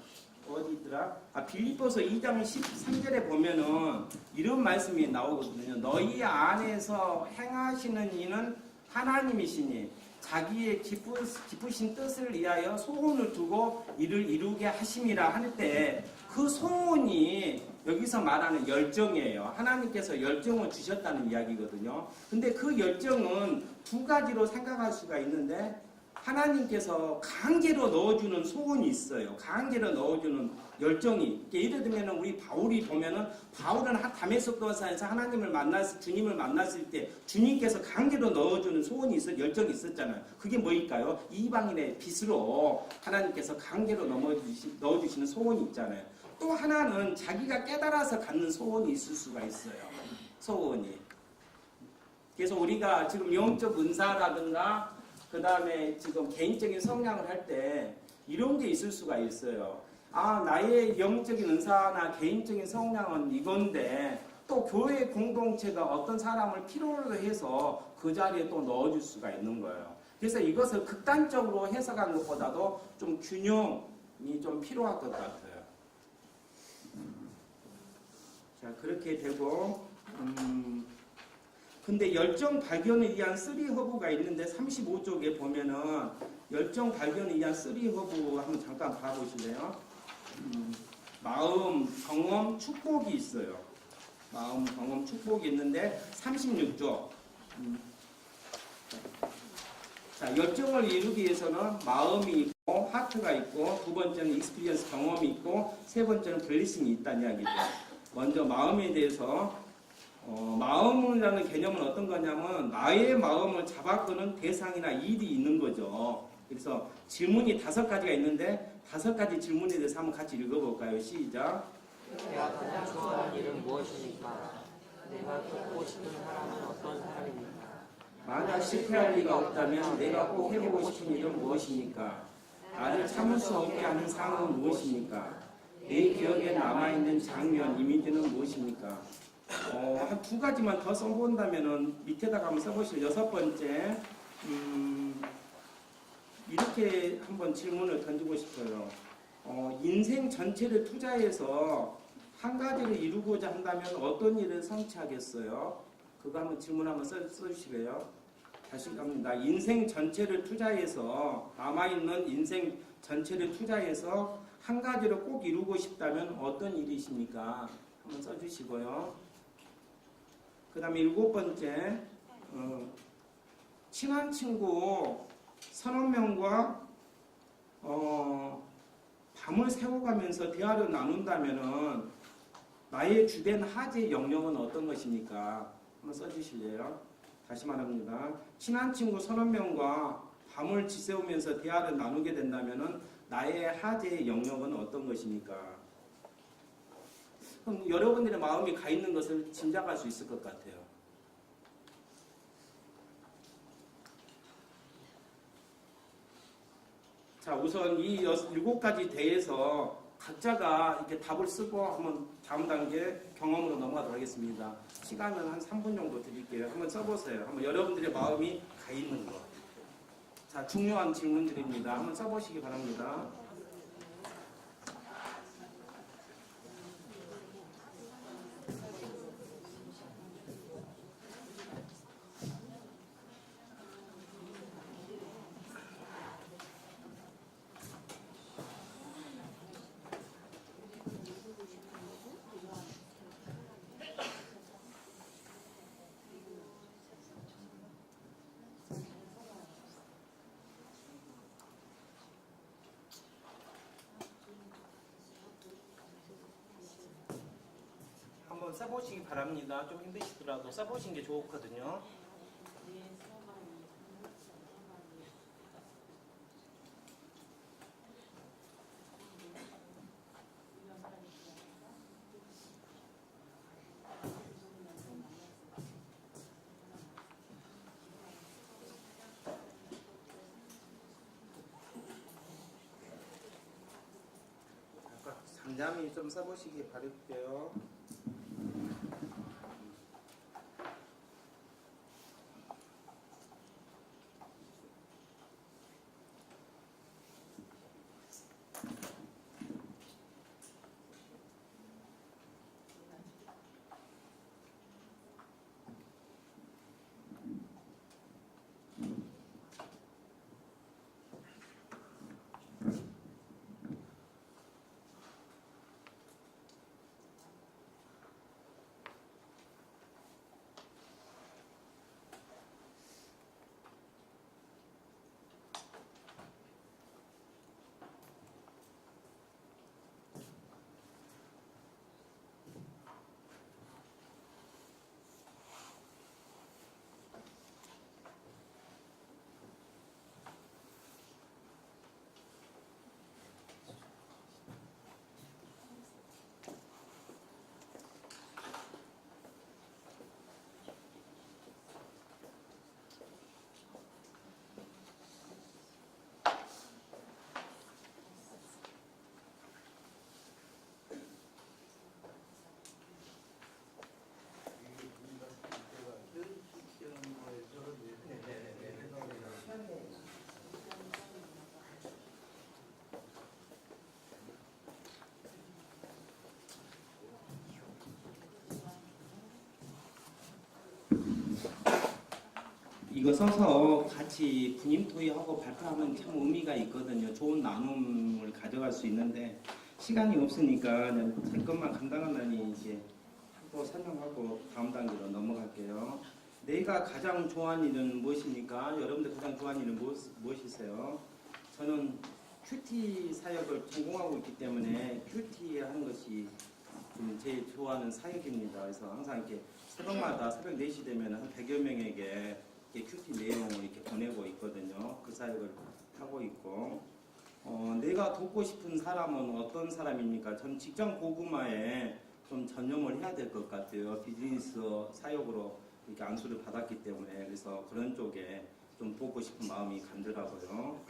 어디더라? 빌립보서 2장 13절에 보면은 이런 말씀이 나오거든요. 너희 안에서 행하시는 이는 하나님이시니 자기의 기쁘신 뜻을 위하여 소원을 두고 이를 이루게 하심이라 할 때 그 소원이 여기서 말하는 열정이에요. 하나님께서 열정을 주셨다는 이야기거든요. 근데 그 열정은 두 가지로 생각할 수가 있는데 하나님께서 강제로 넣어주는 소원이 있어요. 강제로 넣어주는 열정이. 예를 들면 우리 바울이 보면은 바울은 다메섹 도상에서 주님을 만났을 때 주님께서 강제로 넣어주는 소원이 열정이 있었잖아요. 그게 뭐일까요? 이방인의 빛으로 하나님께서 강제로 넣어주시는 소원이 있잖아요. 또 하나는 자기가 깨달아서 갖는 소원이 있을 수가 있어요. 소원이. 그래서 우리가 지금 영적 은사라든가 그 다음에 지금 개인적인 성장을 할 때 이런 게 있을 수가 있어요. 나의 영적인 은사나 개인적인 성장은 이건데 또 교회 공동체가 어떤 사람을 필요로 해서 그 자리에 또 넣어줄 수가 있는 거예요. 그래서 이것을 극단적으로 해석하는 것보다도 좀 균형이 좀 필요할 것 같아요. 자, 그렇게 되고 근데 열정 발견을 위한 3허브가 있는데 35쪽에 보면은 열정 발견을 위한 3허브 한번 잠깐 봐보실래요? 마음, 경험, 축복이 있어요. 마음, 경험, 축복이 있는데 36쪽. 자, 열정을 이루기 위해서는 마음이 있고 하트가 있고 두 번째는 익스피리언스 경험이 있고 세 번째는 블리싱이 있다는 이야기죠. 먼저 마음에 대해서 마음이라는 개념은 어떤 거냐면 나의 마음을 잡아끄는 대상이나 일이 있는 거죠. 그래서 질문이 5가지가 있는데 5가지 질문에 대해서 한번 같이 읽어볼까요? 시작. 내가 가장 좋아하는 일은 무엇입니까? 내가 돕고 싶은 사람은 어떤 사람입니까? 만약 실패할 리가 없다면 내가 꼭 해보고 싶은 일은 무엇입니까? 나를 참을 수 없게 하는 상황은 무엇입니까? 내 기억에 남아있는 장면, 이미지는 무엇입니까? 한 2가지만 더 써본다면은 밑에다가 한번 써보시죠. 6번째, 이렇게 한번 질문을 던지고 싶어요. 인생 전체를 투자해서 한 가지를 이루고자 한다면 어떤 일을 성취하겠어요? 그거 한번 질문 한번 써주시래요. 다시 갑니다. 인생 전체를 투자해서 남아있는 인생 전체를 투자해서 한 가지를 꼭 이루고 싶다면 어떤 일이십니까? 한번 써주시고요. 그 다음에 7번째, 친한 친구 30명과 밤을 새워가면서 대화를 나눈다면은 나의 주된 화제 영역은 어떤 것입니까? 한번 써주실래요? 다시 말합니다. 친한 친구 30명과 밤을 지새우면서 대화를 나누게 된다면은 나의 화제의 영역은 어떤 것입니까? 그럼 여러분들의 마음이 가 있는 것을 짐작할 수 있을 것 같아요. 자, 우선 이 7가지 대에서 각자가 이렇게 답을 쓰고 한번 다음 단계 경험으로 넘어가도록 하겠습니다. 시간은 한 3분 정도 드릴게요. 한번 써보세요. 한번 여러분들의 마음이 가 있는 거. 자, 중요한 질문들입니다. 한번 써보시기 바랍니다. 한번 써보시기 바랍니다. 좀 힘드시더라도 써보시는 게 좋거든요. 잠잠히 좀 써보시기 바랄게요. 이거 써서 같이 분임 토의하고 발표하면 참 의미가 있거든요. 좋은 나눔을 가져갈 수 있는데 시간이 없으니까 그냥 제 것만 간단하니 이제 또 설명하고 다음 단계로 넘어갈게요. 내가 가장 좋아하는 일은 무엇입니까? 여러분들 가장 좋아하는 일은 무엇이세요? 저는 큐티 사역을 전공하고 있기 때문에 큐티 하는 것이 좀 제일 좋아하는 사역입니다. 그래서 항상 이렇게 새벽마다 새벽 4시 되면 한 100여 명에게 큐티 내용을 이렇게 보내고 있거든요. 그 사역을 하고 있고, 내가 돕고 싶은 사람은 어떤 사람입니까? 전 직장 고구마에 좀 전념을 해야 될 것 같아요. 비즈니스 사역으로 이렇게 안수를 받았기 때문에. 그래서 그런 쪽에 좀 돕고 싶은 마음이 간더라고요.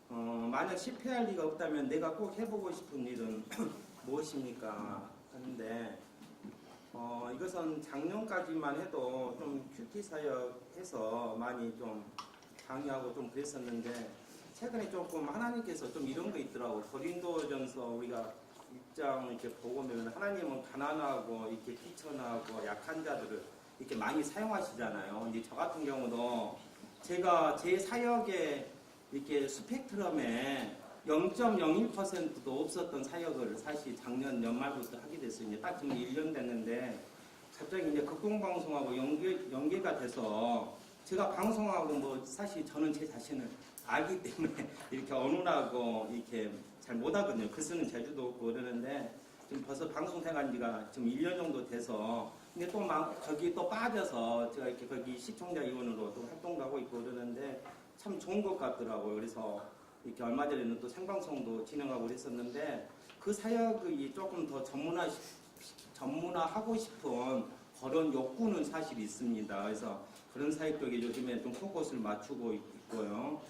만약 실패할 리가 없다면 내가 꼭 해보고 싶은 일은 무엇입니까? 하는데 이것은 작년까지만 해도 좀 큐티 사역해서 많이 좀 강의하고 좀 그랬었는데 최근에 조금 하나님께서 좀 이런 거 있더라고. 고린도전서 우리가 6장 이렇게 보고 보면 하나님은 가난하고 이렇게 비천하고 약한 자들을 이렇게 많이 사용하시잖아요. 이제 저 같은 경우도 제가 제 사역에 이렇게 스펙트럼에 0.01%도 없었던 사역을 사실 작년 연말부터 하게 됐어요. 이제 딱 지금 1년 됐는데 갑자기 이제 극동방송하고 연계가 돼서 제가 방송하고 뭐 사실 저는 제 자신을 알기 때문에 이렇게 어눌하고 이렇게 잘 못하거든요. 글 쓰는 재주도 없고 그러는데 지금 벌써 방송 생활 지가 지금 1년 정도 돼서 근데 또 막 거기 또 빠져서 제가 이렇게 거기 시청자 위원으로 또 활동도 하고 있고 그러는데 참 좋은 것 같더라고요. 그래서 이렇게 얼마 전에는 또 생방송도 진행하고 그랬었는데 그 사역이 조금 더 전문화 전문화하고 싶은 그런 욕구는 사실 있습니다. 그래서 그런 사회 쪽에 요즘에 좀 포커스를 맞추고 있고요.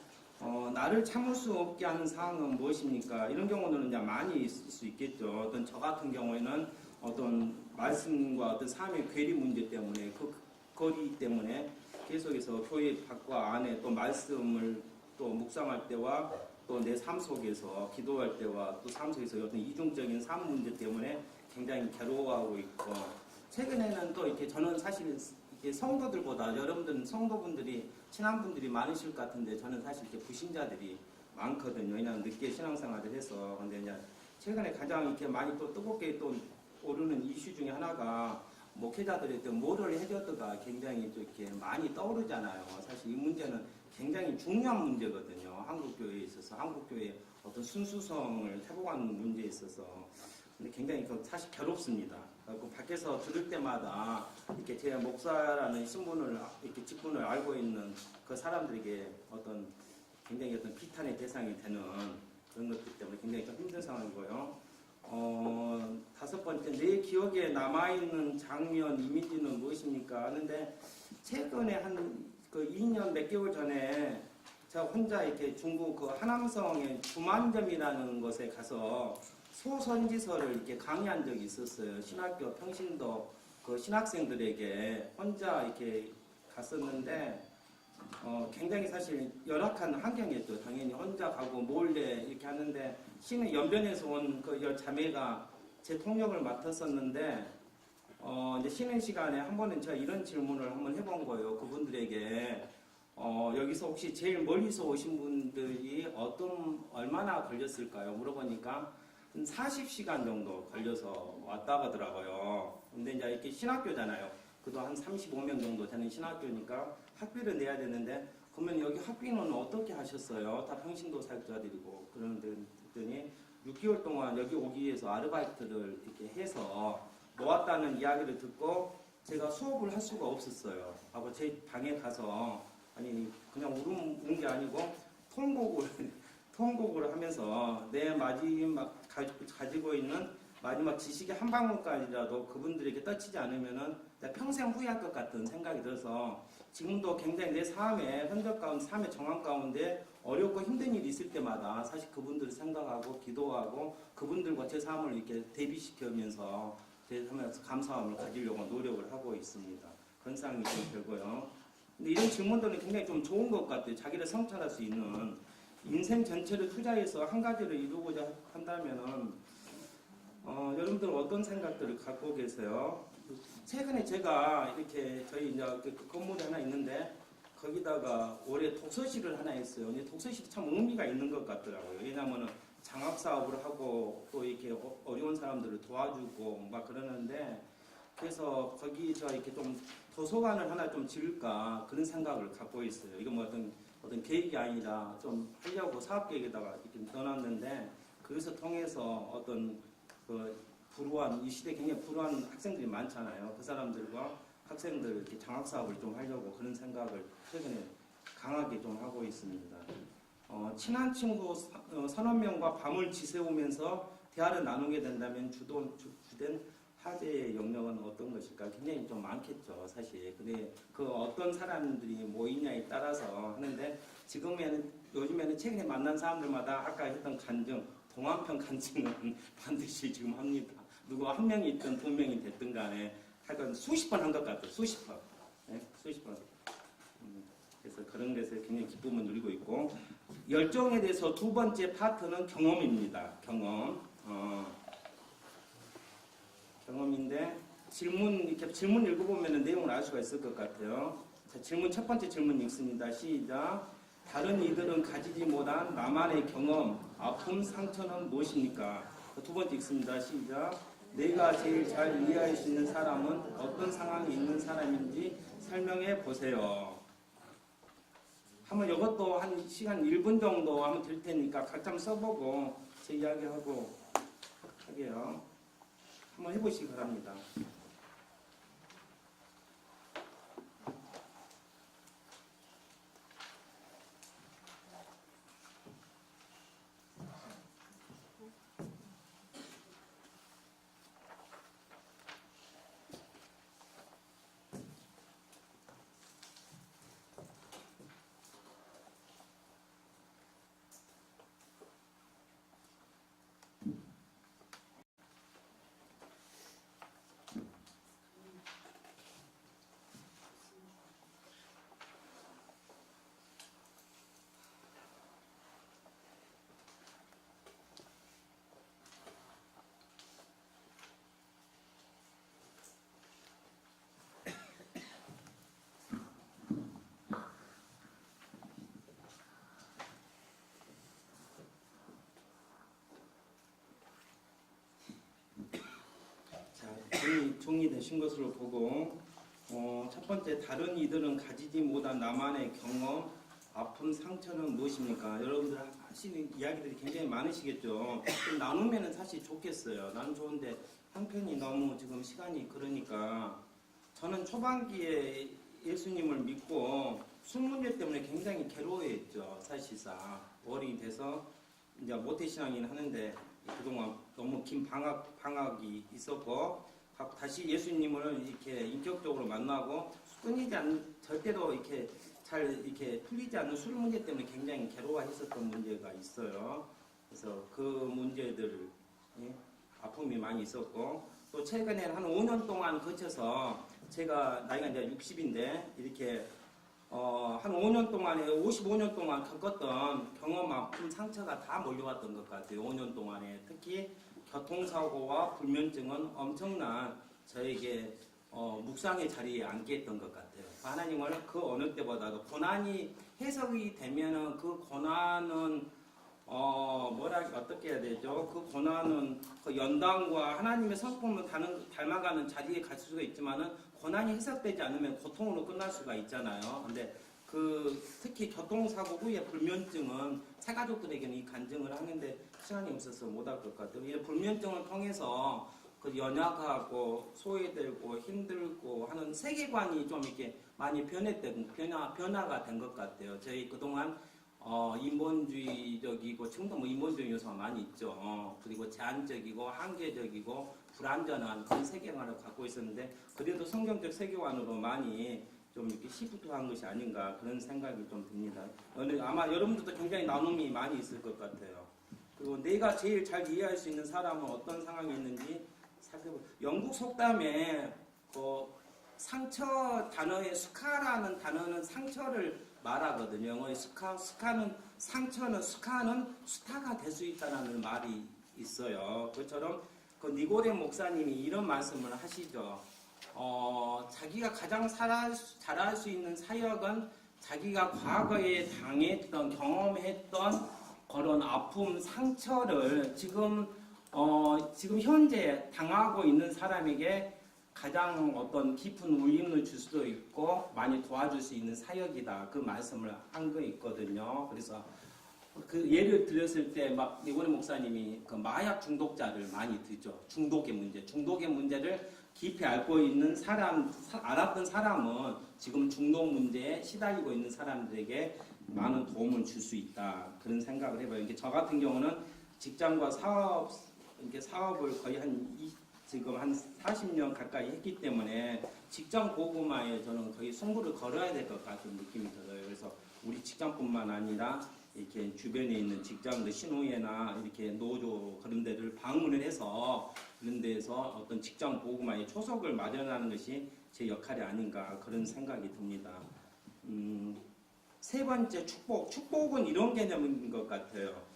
나를 참을 수 없게 하는 상황은 무엇입니까? 이런 경우는 이제 많이 있을 수 있겠죠. 어떤 저 같은 경우에는 어떤 말씀과 어떤 삶의 괴리 문제 때문에 그 거리 때문에 계속해서 교회 밖과 안에 또 말씀을 또 묵상할 때와 또 내 삶 속에서 기도할 때와 또 삶 속에서 어떤 이중적인 삶 문제 때문에 굉장히 괴로워하고 있고 최근에는 또 이렇게 저는 사실 이렇게 성도들보다 여러분들은 성도분들이 친한분들이 많으실 것 같은데 저는 사실 이렇게 불신자들이 많거든요. 왜냐하면 늦게 신앙생활을 해서 근데 이제 최근에 가장 이렇게 많이 또 뜨겁게 또 오르는 이슈 중에 하나가 목회자들의 어떤 모럴 해저드가 굉장히 또 이렇게 많이 떠오르잖아요. 사실 이 문제는 굉장히 중요한 문제거든요. 한국교회에 있어서 한국교회의 어떤 순수성을 회복하는 문제에 있어서 근데 굉장히 사실 괴롭습니다. 그 밖에서 들을 때마다 이렇게 제 목사라는 신분을 이렇게 직분을 알고 있는 그 사람들에게 어떤 굉장히 어떤 비탄의 대상이 되는 그런 것들 때문에 굉장히 좀 힘든 상황이고요. 다섯 번째, 내 기억에 남아있는 장면, 이미지는 무엇입니까? 하는데, 최근에 한 그 2년 몇 개월 전에 제가 혼자 이렇게 중국 그 하남성의 주만점이라는 곳에 가서 소선지서를 이렇게 강의한 적이 있었어요. 신학교 평신도 그 신학생들에게 혼자 이렇게 갔었는데, 굉장히 사실 열악한 환경이었죠. 당연히 혼자 가고 몰래 이렇게 하는데 시내 연변에서 온 그 자매가 제 통역을 맡았었는데 이제 쉬는 시간에 한 번은 제가 이런 질문을 한번 해본 거예요. 그분들에게 여기서 혹시 제일 멀리서 오신 분들이 얼마나 걸렸을까요? 물어보니까 한 40시간 정도 걸려서 왔다 가더라고요. 근데 이제 이렇게 신학교잖아요. 그도 한 35명 정도 되는 신학교니까 학비를 내야 되는데 그러면 여기 학비는 어떻게 하셨어요? 다 평신도 사역자들이고 그러는데 그랬더니 6개월 동안 여기 오기 위해서 아르바이트를 이렇게 해서 모았다는 이야기를 듣고 제가 수업을 할 수가 없었어요. 하고 제 방에 가서 아니 그냥 우는 게 아니고 통곡을 하면서 내 마지막 가지고 있는 마지막 지식의 한 방울까지라도 그분들에게 떠치지 않으면은 내가 평생 후회할 것 같은 생각이 들어서 지금도 굉장히 내 삶의 흔적 가운데 삶의 정황 가운데 어렵고 힘든 일이 있을 때마다 사실 그분들을 생각하고 기도하고 그분들과 제 삶을 이렇게 대비시키면서 제 삶에서 감사함을 가지려고 노력을 하고 있습니다. 그런 상황이 좀 들고요. 근데 이런 질문들은 굉장히 좀 좋은 것 같아요. 자기를 성찰할 수 있는 인생 전체를 투자해서 한 가지를 이루고자 한다면은 여러분들 어떤 생각들을 갖고 계세요? 최근에 제가 이렇게 저희 이제 그 건물이 하나 있는데 거기다가 올해 독서실을 하나 했어요. 근데 독서실이 참 의미가 있는 것 같더라고요. 왜냐하면은 장학 사업을 하고 또 이렇게 어려운 사람들을 도와주고 막 그러는데 그래서 거기 저 이렇게 좀 도서관을 하나 좀 지을까 그런 생각을 갖고 있어요. 이거 뭐 어떤 계획이 아니라 좀 하려고 사업 계획에다가 이렇게 넣어놨는데 그것을 통해서 어떤 그 불우한 이 시대에 굉장히 불우한 학생들이 많잖아요. 그 사람들과 학생들 이렇게 장학 사업을 좀 하려고 그런 생각을 최근에 강하게 좀 하고 있습니다. 친한 친구 서너 명과 밤을 지새우면서 대화를 나누게 된다면 주된 화제의 영역은 어떤 것일까? 굉장히 좀 많겠죠, 사실. 근데 그 어떤 사람들이 모이냐에 따라서 하는데 요즘에는 최근에 만난 사람들마다 아까 했던 간증, 동안편 간증은 반드시 지금 합니다. 누구 한 명이 있든 두 명이 됐든 간에 하여간 수십 번 한 것 같아요. 수십 번. 네? 수십 번. 그래서 그런 데서 굉장히 기쁨을 누리고 있고 열정에 대해서 두 번째 파트는 경험입니다. 경험인데 이렇게 질문 읽어보면 내용을 알 수가 있을 것 같아요. 자, 첫 번째 질문 읽습니다. 시작. 다른 이들은 가지지 못한 나만의 경험, 아픔, 상처는 무엇입니까? 두 번째 읽습니다. 시작. 내가 제일 잘 이해할 수 있는 사람은 어떤 상황에 있는 사람인지 설명해 보세요. 한번 이것도 한 시간 1분 정도 하면 될 테니까 각자 한번 써보고 제 이야기하고 하게요. 한번 해보시기 바랍니다. 많이 정리되신 것으로 보고 첫 번째 다른 이들은 가지지 못한 나만의 경험, 아픔, 상처는 무엇입니까? 여러분들 하시는 이야기들이 굉장히 많으시겠죠. 좀 나누면 사실 좋겠어요. 나는 좋은데 한편이 너무 지금 시간이 그러니까 저는 초반기에 예수님을 믿고 술 문제 때문에 굉장히 괴로워했죠. 사실상 어른이 돼서 이제 모태신앙이긴 하는데 그동안 너무 긴 방학이 있었고 다시 예수님을 이렇게 인격적으로 만나고 절대로 이렇게 잘 이렇게 풀리지 않는 술 문제 때문에 굉장히 괴로워했었던 문제가 있어요. 그래서 그 문제들 아픔이 많이 있었고 또 최근에 한 5년 동안 거쳐서 제가 나이가 이제 60인데 이렇게 한 5년 동안에 55년 동안 겪었던 경험, 아픔, 상처가 다 몰려왔던 것 같아요. 5년 동안에 특히 교통사고와 불면증은 엄청난 저에게 묵상의 자리에 앉게 했던 것 같아요. 하나님을 그 어느 때보다도 고난이 해석이 되면은 그 고난은 어떻게 해야 되죠? 그 고난은 그 연단과 하나님의 성품을 닮아가는 자리에 갈 수가 있지만은 고난이 해석되지 않으면 고통으로 끝날 수가 있잖아요. 근데 특히 교통사고 후에 불면증은 새가족들에게는 이 간증을 하는데 시간이 없어서 못할 것 같아요. 이 불면증을 통해서 그 연약하고 소외되고 힘들고 하는 세계관이 좀 이렇게 많이 변화가 된 것 같아요. 저희 그동안 인본주의적이고 지금도 뭐 인본주의 요소가 많이 있죠. 그리고 제한적이고 한계적이고 불안전한 그런 세계관을 갖고 있었는데 그래도 성경적 세계관으로 많이 좀 이렇게 시프트한 것이 아닌가 그런 생각이 좀 듭니다. 아마 여러분들도 굉장히 나눔이 많이 있을 것 같아요. 그리고 내가 제일 잘 이해할 수 있는 사람은 어떤 상황이 있는지 살펴보고 영국 속담에 그 상처 단어의 스카라는 단어는 상처를 말하거든요. 영어의 스카는 상처는 스카는 수타가 될 수 있다는 말이 있어요. 그처럼 그 니고레 목사님이 이런 말씀을 하시죠. 자기가 가장 잘할 수 있는 사역은 자기가 과거에 당했던 경험했던 그런 아픔, 상처를 지금 현재 당하고 있는 사람에게 가장 어떤 깊은 울림을 줄 수도 있고 많이 도와줄 수 있는 사역이다. 그 말씀을 한 거 있거든요. 그래서 그 예를 들었을 때 막 이고레 목사님이 그 마약 중독자를 많이 듣죠. 중독의 문제를 깊이 알고 있는 알았던 사람은 지금 중독 문제에 시달리고 있는 사람들에게 많은 도움을 줄 수 있다. 그런 생각을 해봐요. 저 같은 경우는 직장과 사업을 거의 지금 한 40년 가까이 했기 때문에 직장 고구마에 저는 거의 승부를 걸어야 될 것 같은 느낌이 들어요. 그래서 우리 직장뿐만 아니라 이렇게 주변에 있는 직장들 신호회나 이렇게 노조 그런 데를 방문을 해서 그런 데에서 어떤 직장 보고만의 초석을 마련하는 것이 제 역할이 아닌가 그런 생각이 듭니다. 세 번째 축복은 이런 개념인 것 같아요.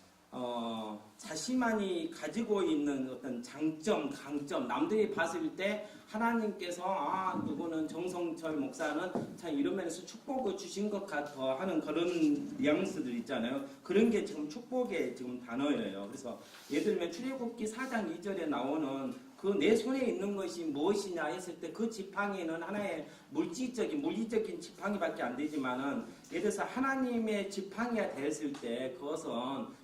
자신만이 가지고 있는 어떤 장점, 강점, 남들이 봤을 때 하나님께서 누구는 정성철 목사는 참 이런 면에서 축복을 주신 것 같아 하는 그런 뉘앙스들 있잖아요. 그런 게 지금 축복의 지금 단어예요. 그래서 예를 들면 출애굽기 4장 2절에 나오는 그 내 손에 있는 것이 무엇이냐 했을 때 그 지팡이는 하나의 물리적인 지팡이밖에 안 되지만은 예를 들어서 하나님의 지팡이가 되었을 때 그것은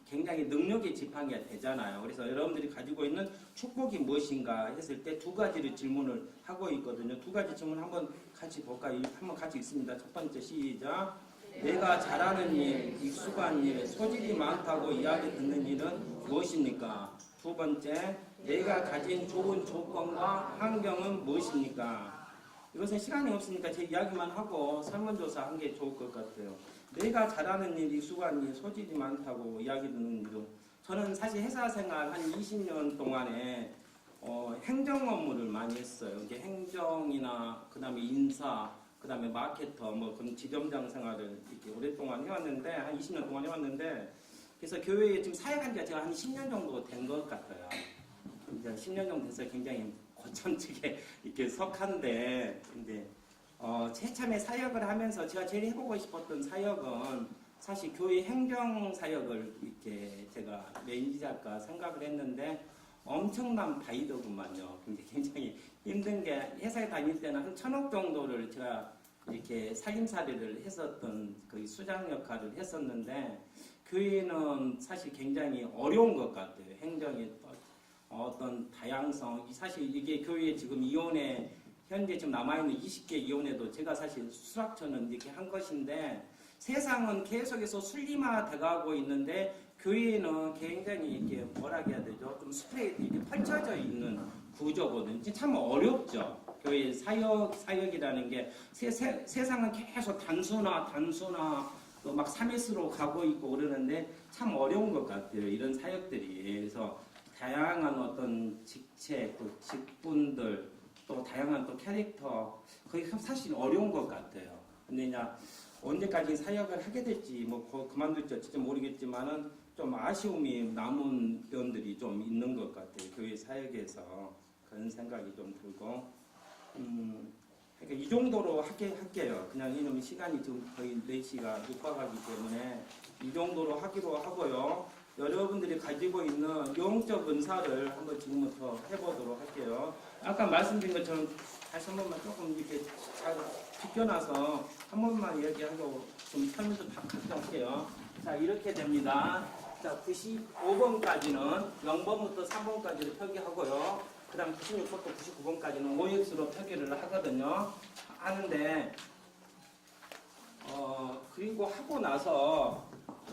굉장히 능력의 지팡이가 되잖아요. 그래서 여러분들이 가지고 있는 축복이 무엇인가 했을 때 두 가지를 질문을 하고 있거든요. 두 가지 질문 한번 같이 볼까요? 한번 같이 읽습니다. 첫 번째 시작. 내가 잘하는 일, 익숙한 일, 소질이 많다고 이야기 듣는 일은 무엇입니까? 두 번째, 내가 가진 좋은 조건과 환경은 무엇입니까? 이것은 시간이 없으니까 제 이야기만 하고 설문조사 한 게 좋을 것 같아요. 내가 잘하는 일, 익숙한 일, 소질이 많다고 이야기 듣는 일은 저는 사실 회사 생활 한 20년 동안에 행정 업무를 많이 했어요. 이게 행정이나 그다음에 인사, 그다음에 마케터, 그런 지점장 생활을 이렇게 오랫동안 해왔는데 한 20년 동안 해왔는데 그래서 교회에 지금 사역한 지가 제가 한 10년 정도 된 것 같아요. 이제 10년 정도 돼서 굉장히 고천측에 이렇게 속한데 근데 최참에 사역을 하면서 제가 제일 해보고 싶었던 사역은 사실 교회 행정 사역을 이렇게 제가 메인지할까 생각을 했는데 엄청난 바이더구만요. 근데 굉장히 힘든 게 회사에 다닐 때는 한 1,000억 정도를 제가 이렇게 살림살이를 했었던 그 수장 역할을 했었는데 교회는 사실 굉장히 어려운 것 같아요. 행정의 어떤 다양성. 사실 이게 교회 지금 이혼에 현재 지금 남아있는 20개 이혼에도 제가 사실 수락처는 이렇게 한 것인데 세상은 계속해서 순리화돼가고 있는데 교회는 굉장히 이렇게 뭐라 해야 되죠? 좀 스프레이트 이렇게 펼쳐져 있는 구조거든요. 참 어렵죠. 교회 사역이라는 게 세상은 계속 단순화 또 막 3S로 가고 있고 그러는데 참 어려운 것 같아요. 이런 사역들이. 그래서 다양한 어떤 직책, 또 직분들, 또 다양한 또 캐릭터, 그게 사실 어려운 것 같아요. 근데 이제 언제까지 사역을 하게 될지 뭐 그만둘지 어쩔지 모르겠지만은 좀 아쉬움이 남은 면들이 좀 있는 것 같아요. 교회 사역에서 그런 생각이 좀 들고, 그러니까 이 정도로 할게요. 그냥 이놈 시간이 지금 거의 4시가 육박하기 때문에 이 정도로 하기로 하고요. 여러분들이 가지고 있는 영적 은사를 한번 지금부터 해보도록 할게요. 아까 말씀드린 것처럼 다시 한 번만 조금 이렇게 잘 비껴놔서 한 번만 이야기하고 좀 설명도 할게요. 자, 이렇게 됩니다. 자, 95번까지는 0번부터 3번까지를 표기하고요. 그 다음 96번부터 99번까지는 OX로 표기를 하거든요. 하는데, 그리고 하고 나서,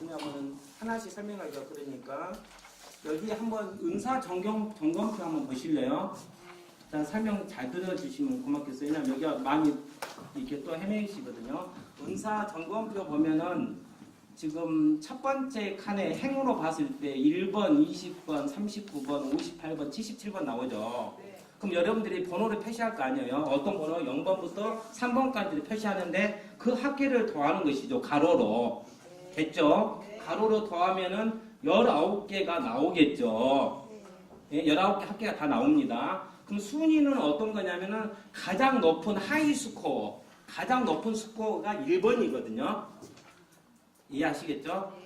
왜냐면 하나씩 설명하기가 그러니까, 여기 한번 은사 점검표 한번 보실래요? 자, 설명 잘 들어주시면 고맙겠어요. 왜냐면 여기가 많이 이렇게 또 헤매시거든요. 은사 점검표 보면은 지금 첫 번째 칸에 행으로 봤을 때 1번, 20번, 39번, 58번, 77번 나오죠. 네. 그럼 여러분들이 번호를 표시할 거 아니에요. 어떤 번호? 0번부터 3번까지 표시하는데 그 합계를 더하는 것이죠. 가로로. 됐죠? 가로로 더하면은 19개가 나오겠죠. 예, 19개 합계가 다 나옵니다. 그럼 순위는 어떤 거냐면은 가장 높은 하이 스코어, 가장 높은 스코어가 1번이거든요. 이해하시겠죠?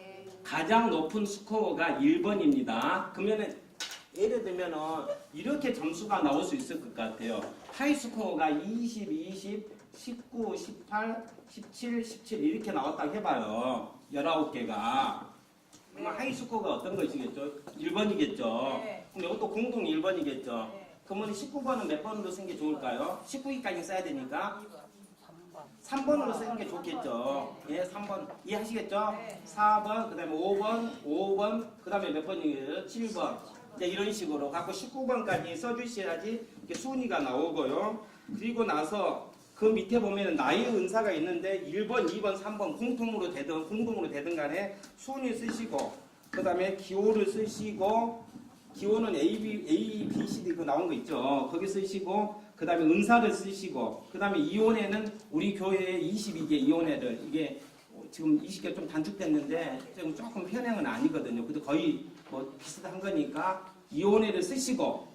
가장 높은 스코어가 1번입니다. 그러면은 예를 들면은 이렇게 점수가 나올 수 있을 것 같아요. 하이 스코어가 20, 20, 19, 18, 17, 17 이렇게 나왔다고 해봐요. 19개가. 그럼 하이 스코어가 어떤 것이겠죠? 1번이겠죠. 네. 그럼 이것도 공동 1번이겠죠. 네. 그러면 19번은 몇 번으로 쓴 게 좋을까요? 19기까지 써야 되니까 3번으로 쓰는 게 좋겠죠. 예, 3번. 이해하시겠죠? 네. 4번, 그 다음에 5번, 그 다음에 몇 번이에요? 7번. 이제 이런 식으로 갖고 19번까지 써주셔야지 이렇게 순위가 나오고요. 그리고 나서 그 밑에 보면 나의 은사가 있는데 1번, 2번, 3번 공통으로 되든 간에 순위 쓰시고 그 다음에 기호를 쓰시고 기호는 A, B, C, D 그 나온 거 있죠. 거기 쓰시고 그 다음에 은사를 쓰시고 그 다음에 이혼회는 우리 교회에 22개 이혼회를 이게 지금 20개 좀 단축됐는데 지금 조금 현행은 아니거든요. 근데 거의 뭐 비슷한 거니까 이혼회를 쓰시고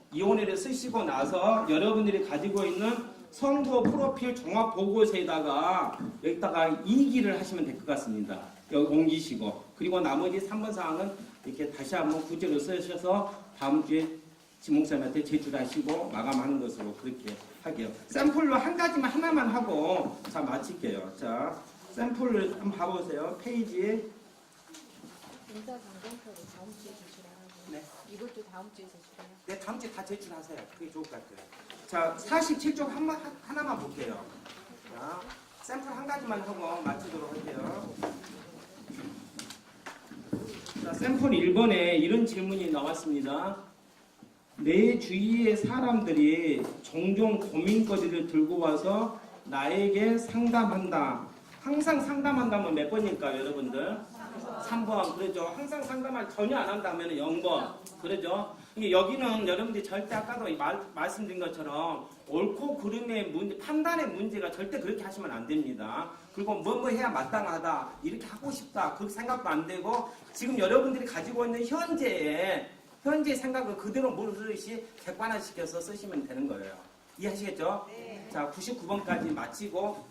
나서 여러분들이 가지고 있는 성도 프로필 종합 보고서에다가 여기다가 2기를 하시면 될 것 같습니다. 여기 옮기시고 그리고 나머지 3번 사항은 이렇게 다시 한번 구제로 쓰셔서 다음 주에 지목사님한테 제출하시고 마감하는 것으로 그렇게 할게요. 샘플로 한 가지만 하나만 하고 자 마칠게요. 자 샘플을 한번 봐보세요. 페이지에 인사 방송표를 다음 주에 제출하라고. 네. 이것도 다음 주에 제출해요. 네, 다음 주에 다 제출하세요. 그게 좋을 것 같아요. 자 47쪽 하나만 볼게요. 자 샘플 한 가지만 하고 마치도록 할게요. 자, 샘플 1번에 이런 질문이 나왔습니다. 내 주위의 사람들이 종종 고민거리를 들고 와서 나에게 상담한다. 항상 상담한다면 몇 번일까요, 여러분들? 3번. 그러죠. 항상 상담을 전혀 안 한다면 0번. 그러죠. 이게 여기는 여러분들이 절대 아까도 말씀드린 것처럼 옳고 그름의 문제, 판단의 문제가 절대 그렇게 하시면 안 됩니다. 그리고 뭐 해야 마땅하다, 이렇게 하고 싶다, 그 생각도 안 되고 지금 여러분들이 가지고 있는 현재의 생각을 그대로 모르듯이 객관화시켜서 쓰시면 되는 거예요. 이해하시겠죠? 네. 자, 99번까지 마치고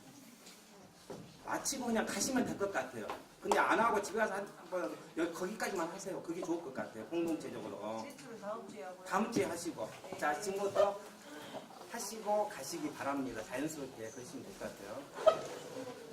마치고 그냥 가시면 될 것 같아요. 근데 안 하고 집에 가서 한번 여기 거기까지만 하세요. 그게 좋을 것 같아요. 공동체적으로. 실수를 다음 주에 하고요. 다음 주에 하시고. 자, 지금부터 하시고 가시기 바랍니다. 자연스럽게 그러시면 될 것 같아요.